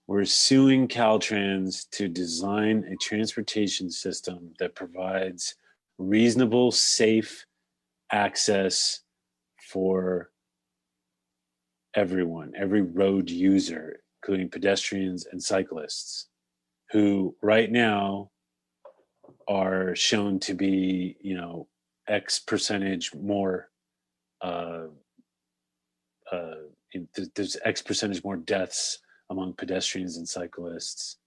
We're suing Caltrans to design a transportation system that provides reasonable, safe access for everyone, every road user, including pedestrians and cyclists, who right now are shown to be, X percentage more, there's X percentage more deaths among pedestrians and cyclists.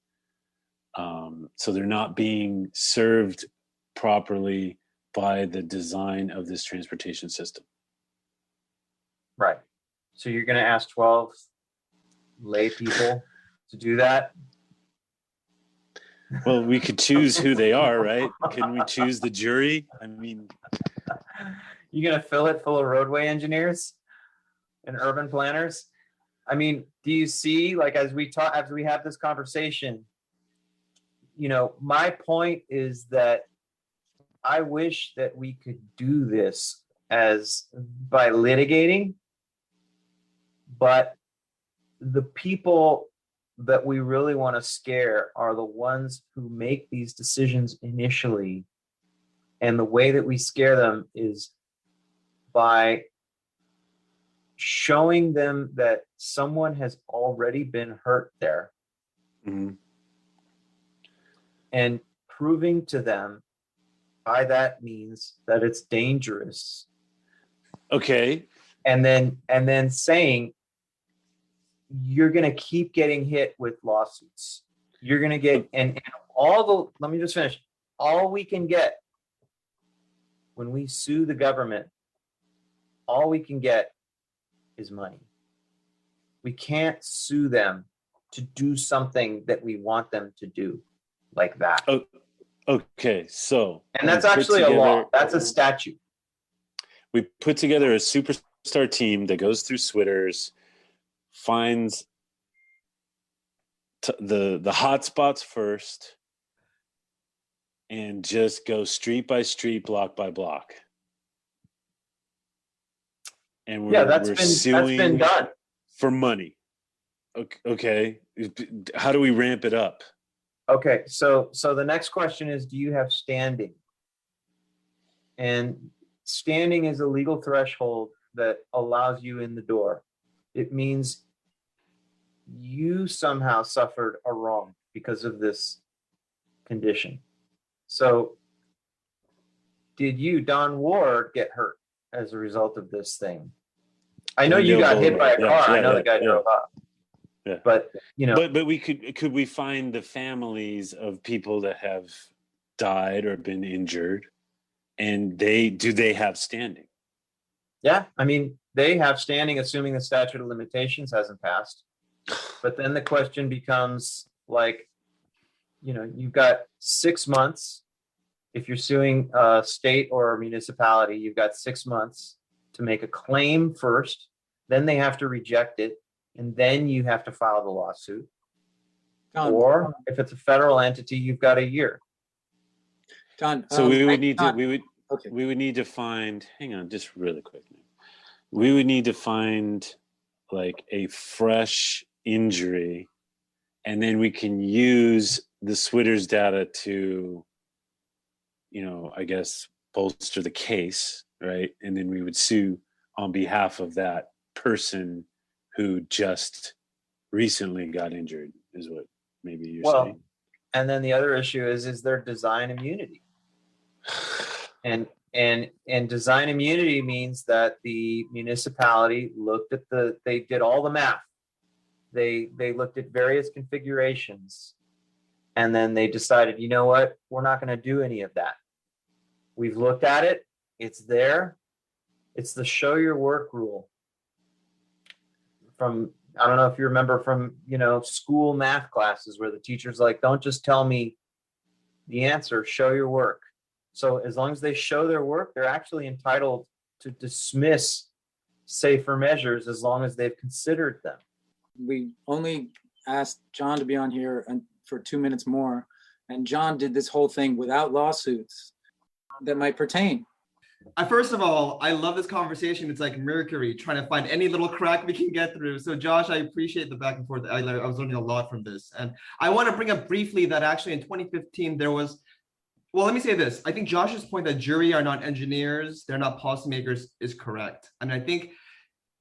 So they're not being served properly by the design of this transportation system. Right. So you're going to ask 12 lay people to do that? Well, we could choose who they are, right? Can we choose the jury? I mean, you're going to fill it full of roadway engineers and urban planners? I mean, do you see, like, as we have this conversation, my point is that I wish that we could do this by litigating, but the people that we really want to scare are the ones who make these decisions initially. And the way that we scare them is by showing them that someone has already been hurt there. Mm-hmm. And proving to them by that means that it's dangerous. Okay. And then saying, you're going to keep getting hit with lawsuits. You're going to get, and let me just finish. All we can get when we sue the government, all we can get is money. We can't sue them to do something that we want them to do like that. Oh, okay. So, and that's actually a law. That's a statute. We put together a superstar team that goes through Switters, finds the hot spots first, and just go street by street, block by block. And that's been done for money. Okay. How do we ramp it up? Okay. So the next question is, do you have standing? And standing is a legal threshold that allows you in the door. It means you somehow suffered a wrong because of this condition. So did you, Don Ward, get hurt as a result of this thing? I know you got hit by a car. I know the guy drove up. Yeah. But but we could we find the families of people that have died or been injured, and do they have standing? Yeah, I mean, they have standing, assuming the statute of limitations hasn't passed. But then the question becomes, like, you've got 6 months. If you're suing a state or a municipality, you've got 6 months to make a claim first. Then they have to reject it, and then you have to file the lawsuit. Or if it's a federal entity, you've got a year. John, so we would need to find. Hang on, just really quick. We would need to find like a fresh injury, and then we can use the Switters data to, I guess, bolster the case, right? And then we would sue on behalf of that person who just recently got injured, is what maybe you're saying. And then the other issue is there design immunity? And design immunity means that the municipality they did all the math. They looked at various configurations, and then they decided, you know what, we're not going to do any of that. We've looked at it. It's there. It's the show your work rule. I don't know if you remember from, school math classes where the teacher's like, don't just tell me the answer, show your work. So as long as they show their work, they're actually entitled to dismiss safer measures as long as they've considered them. We only asked John to be on here for 2 minutes more, and John did this whole thing without lawsuits that might pertain. First of all, I love this conversation. It's like Mercury, trying to find any little crack we can get through. So Josh, I appreciate the back and forth. I was learning a lot from this. And I want to bring up briefly that actually in 2015, there was Well, let me say this. I think Josh's point that jury are not engineers, they're not policymakers is correct. I mean, I think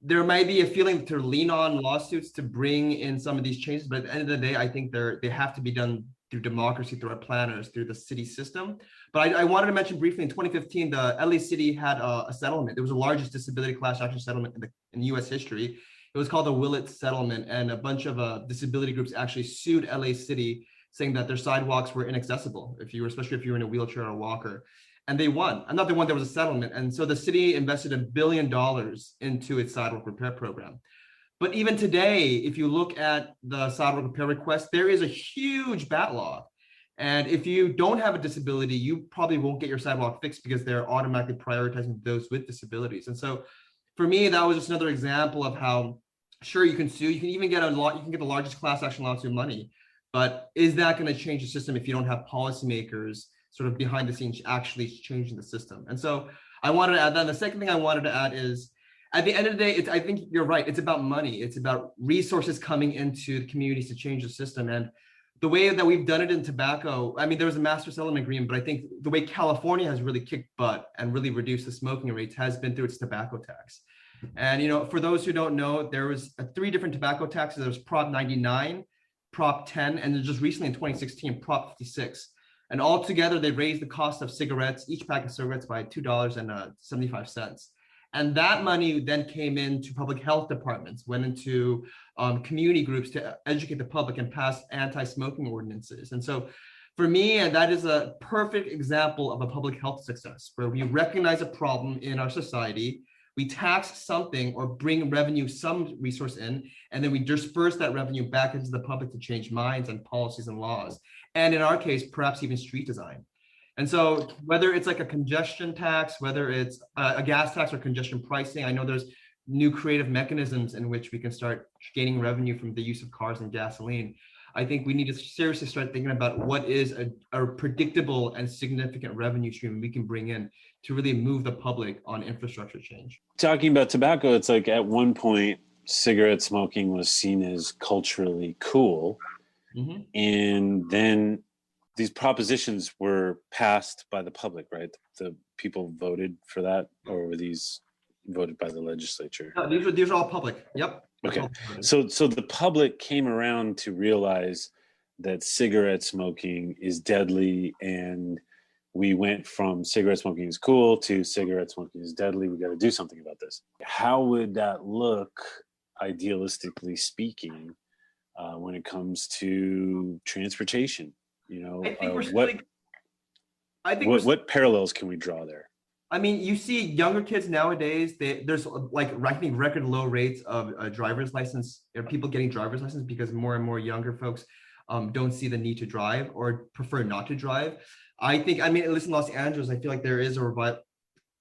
there might be a feeling to lean on lawsuits to bring in some of these changes, but at the end of the day, I think they have to be done through democracy, through our planners, through the city system. But I wanted to mention briefly in 2015, the LA City had a settlement. It was the largest disability class action settlement in U.S. history. It was called the Willett Settlement, and a bunch of disability groups actually sued LA City, saying that their sidewalks were inaccessible, especially if you were in a wheelchair or a walker. And they won. And not the one, there was a settlement. And so the city invested $1 billion into its sidewalk repair program. But even today, if you look at the sidewalk repair request, there is a huge backlog. And if you don't have a disability, you probably won't get your sidewalk fixed because they're automatically prioritizing those with disabilities. And so for me, that was just another example of how, sure, you can sue, you can even get you can get the largest class action lawsuit money. But is that going to change the system if you don't have policymakers sort of behind the scenes actually changing the system? And so I wanted to add that. And the second thing I wanted to add is, at the end of the day, I think you're right. It's about money. It's about resources coming into the communities to change the system. And the way that we've done it in tobacco, I mean, there was a master settlement agreement, but I think the way California has really kicked butt and really reduced the smoking rates has been through its tobacco tax. And, for those who don't know, there was 3 different tobacco taxes. There was Prop 99, Prop 10, and then just recently in 2016, Prop 56. And altogether, they raised the cost of cigarettes, each pack of cigarettes, by $2.75. And that money then came into public health departments, went into community groups to educate the public and pass anti-smoking ordinances. And so for me, that is a perfect example of a public health success, where we recognize a problem in our society, we tax something or bring revenue, some resource in, and then we disperse that revenue back into the public to change minds and policies and laws. And in our case, perhaps even street design. And so whether it's like a congestion tax, whether it's a gas tax or congestion pricing, I know there's new creative mechanisms in which we can start gaining revenue from the use of cars and gasoline. I think we need to seriously start thinking about what is a predictable and significant revenue stream we can bring in to really move the public on infrastructure change. Talking about tobacco, it's like at one point, cigarette smoking was seen as culturally cool. Mm-hmm. And then these propositions were passed by the public, right? The people voted for that, or were these voted by the legislature? No, these are all public. Yep. Okay. So the public came around to realize that cigarette smoking is deadly, and we went from cigarette smoking is cool to cigarette smoking is deadly. We got to do something about this. How would that look, idealistically speaking, when it comes to transportation? What parallels can we draw there? I mean, you see younger kids nowadays, there's like, I think, record low rates of driver's license, or people getting driver's license, because more and more younger folks don't see the need to drive or prefer not to drive. I mean, at least in Los Angeles, I feel like there is a revival.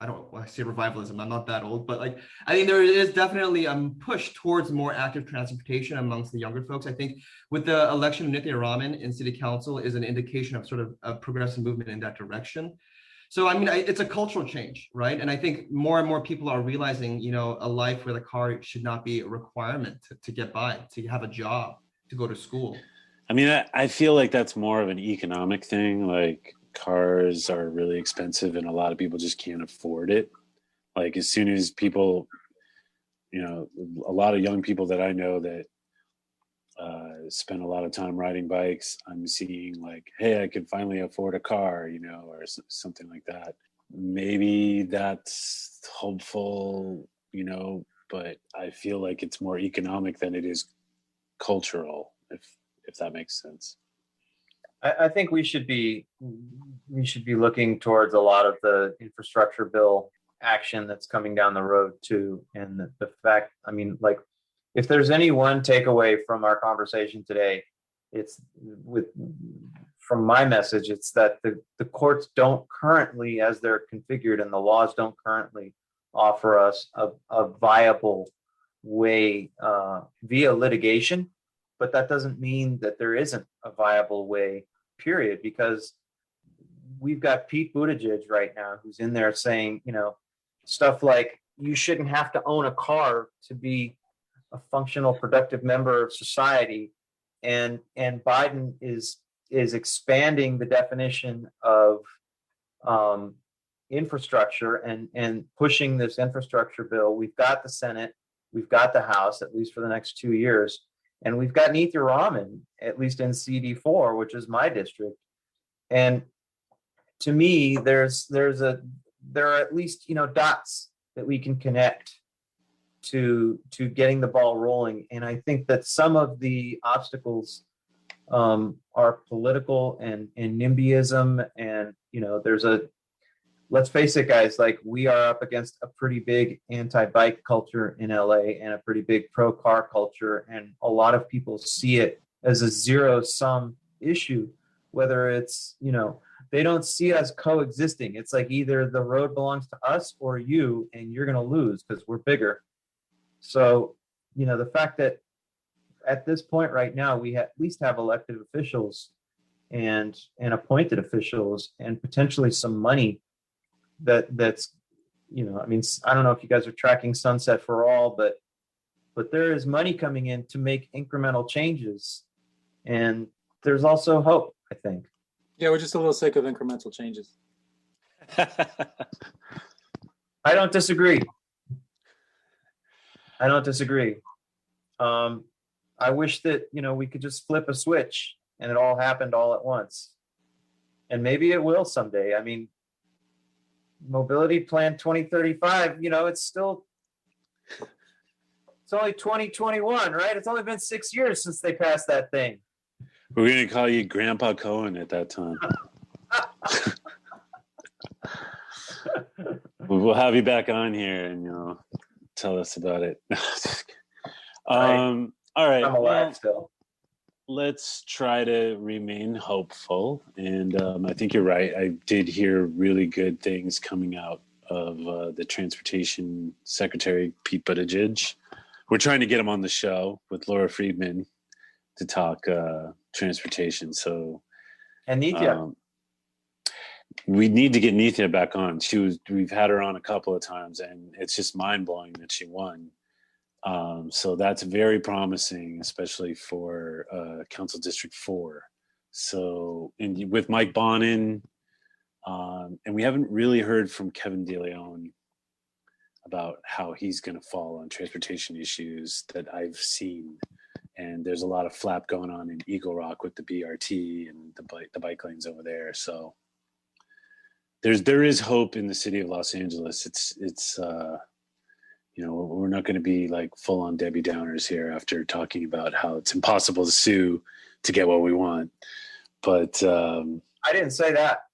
I say revivalism, I'm not that old, but like, I think there is definitely a push towards more active transportation amongst the younger folks. I think with the election of Nithya Raman in city council is an indication of sort of a progressive movement in that direction. So, I mean, it's a cultural change, right? And I think more and more people are realizing, a life where the car should not be a requirement to get by, to have a job, to go to school. I mean, I feel like that's more of an economic thing. Like, cars are really expensive and a lot of people just can't afford it. Like, as soon as people, a lot of young people that I know that spend a lot of time riding bikes, I'm seeing like, hey, I can finally afford a car, or something like that. Maybe that's hopeful, but I feel like it's more economic than it is cultural, if that makes sense. I think we should be looking towards a lot of the infrastructure bill action that's coming down the road too. And the fact, I mean, like, if there's any one takeaway from our conversation today, it's from my message, it's that the courts don't currently, as they're configured, and the laws don't currently offer us a viable way via litigation. But that doesn't mean that there isn't a viable way, period, because we've got Pete Buttigieg right now who's in there saying, stuff like, you shouldn't have to own a car to be a functional, productive member of society. And Biden is expanding the definition of infrastructure and pushing this infrastructure bill. We've got the Senate, we've got the House, at least for the next 2 years, and we've got Nithya Raman, at least in CD4, which is my district. And to me, there are at least, dots that we can connect to getting the ball rolling. And I think that some of the obstacles are political and NIMBYism, and let's face it, guys, like, we are up against a pretty big anti-bike culture in LA and a pretty big pro-car culture, and a lot of people see it as a zero-sum issue, whether it's, they don't see us coexisting. It's like either the road belongs to us or you, and you're going to lose because we're bigger. So, the fact that at this point right now, we at least have elected officials and appointed officials and potentially some money that's, I don't know if you guys are tracking Sunset for All, but there is money coming in to make incremental changes. And there's also hope, I think. Yeah, we're just a little sick of incremental changes. I don't disagree. I wish that, we could just flip a switch and it all happened all at once. And maybe it will someday. I mean, Mobility Plan 2035, it's only 2021, right? It's only been 6 years since they passed that thing. We're going to call you Grandpa Cohen at that time. We'll have you back on here and tell us about it. All right. I'm alive still. Let's try to remain hopeful. And I think you're right. I did hear really good things coming out of the Transportation Secretary, Pete Buttigieg. We're trying to get him on the show with Laura Friedman to talk transportation. So, and Nithya. We need to get Nithya back on. We've had her on a couple of times, and it's just mind blowing that she won. So that's very promising, especially for Council District 4. So, and with Mike Bonin, and we haven't really heard from Kevin DeLeon about how he's going to fall on transportation issues that I've seen. And there's a lot of flap going on in Eagle Rock with the BRT and the bike lanes over there. So there is hope in the city of Los Angeles. It's we're not going to be like full on Debbie Downers here after talking about how it's impossible to sue to get what we want. But I didn't say that.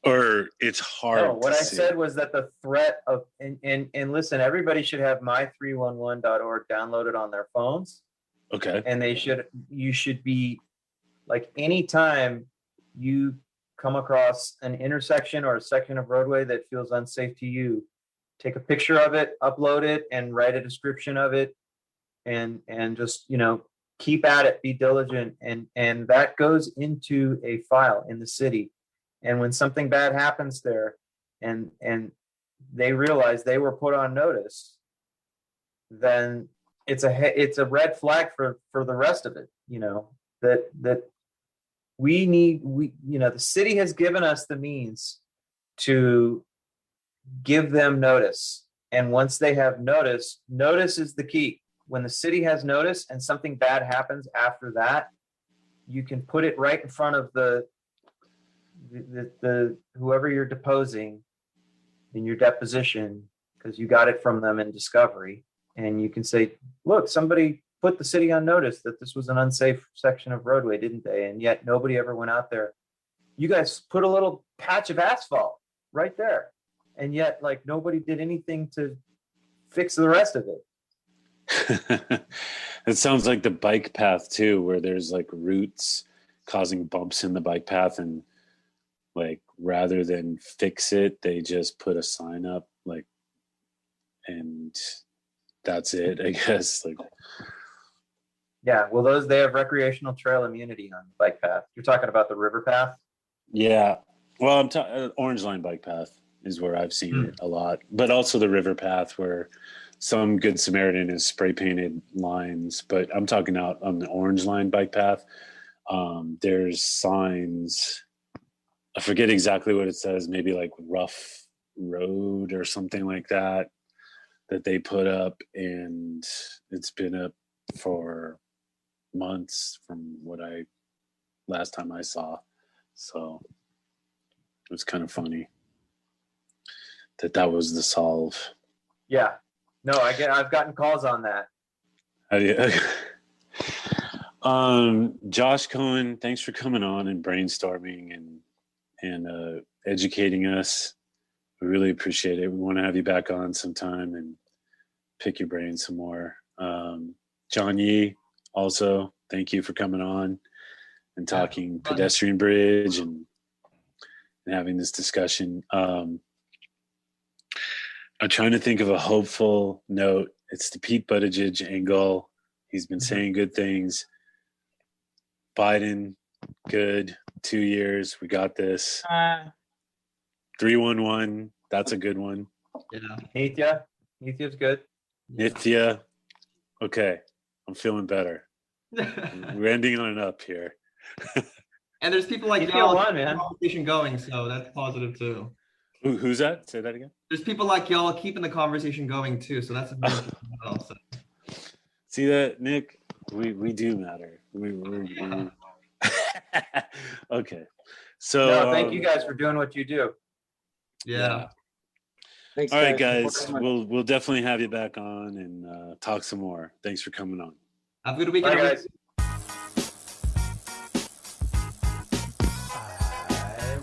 Or it's hard. No, what I said was that the threat of and listen, everybody should have my311.org downloaded on their phones. Okay. And you should be, like, anytime you come across an intersection or a section of roadway that feels unsafe to you, take a picture of it, upload it, and write a description of it, and just, keep at it, be diligent, and that goes into a file in the city. And when something bad happens there, and they realize they were put on notice, then it's a red flag for the rest of it. That the city has given us the means to give them notice, and once they have notice is the key. When the city has notice and something bad happens after that, you can put it right in front of the whoever you're deposing in your deposition, because you got it from them in discovery, and you can say, look, somebody put the city on notice that this was an unsafe section of roadway, didn't they? And yet nobody ever went out there. You guys put a little patch of asphalt right there, and yet, like, nobody did anything to fix the rest of it. It sounds like the bike path too, where there's like roots causing bumps in the bike path, and like rather than fix it, they just put a sign up, like, and that's it, I guess. Like, yeah, well, they have recreational trail immunity on the bike path. You're talking about the river path? Yeah, well, I'm talking Orange Line bike path is where I've seen it a lot, but also the river path where some Good Samaritan is spray painted lines. But I'm talking out on the Orange Line bike path. There's signs I forget exactly what it says, maybe like rough road or something like that they put up, and it's been up for months from what last time I saw. So it was kind of funny that was the solve. Yeah. No, I've gotten calls on that. How do you, Josh Cohen, thanks for coming on and brainstorming and educating us. We really appreciate it. We want to have you back on sometime and pick your brain some more. John Yee, also, thank you for coming on and talking pedestrian bridge and having this discussion. I'm trying to think of a hopeful note. It's the Pete Buttigieg angle. He's been saying good things. Biden, good. 2 years. We got this. 311. That's a good one. Yeah. Nithya's good. Nithya. Okay. I'm feeling better. We're ending on an up here. And there's people like y'all keeping the conversation going, so that's positive too. Who's that? Say that again. There's people like y'all keeping the conversation going too, so that's also. See that, Nick? We do matter. We're okay. So thank you guys for doing what you do. Yeah. Thanks, all right, guys. We'll definitely have you back on and talk some more. Thanks for coming on. Have a good weekend, guys. I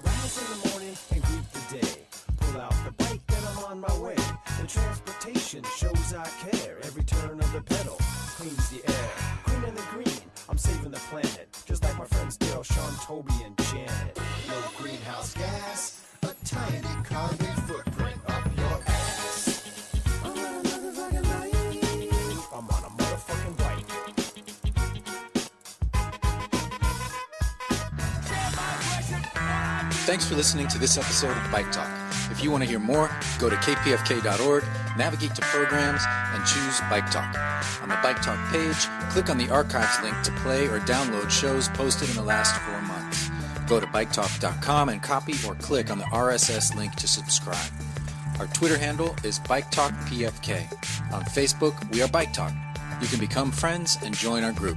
rise in the morning and greet the day. Pull out the bike and I'm on my way. The transportation shows I care. Every turn of the pedal cleans the air. Green in the green, I'm saving the planet. Just like my friends Dale, Sean, Toby, and Janet. No greenhouse gas, a tiny carbon footprint up your ass. I'm on a motherfucking bike. I'm on a motherfucking bike. Thanks for listening to this episode of Bike Talk. If you want to hear more, go to kpfk.org, navigate to programs, and choose Bike Talk. On the Bike Talk page, click on the archives link to play or download shows posted in the last 4 months. Go to biketalk.com and copy or click on the RSS link to subscribe. Our Twitter handle is BikeTalkPFK. On Facebook, we are Bike Talk. You can become friends and join our group.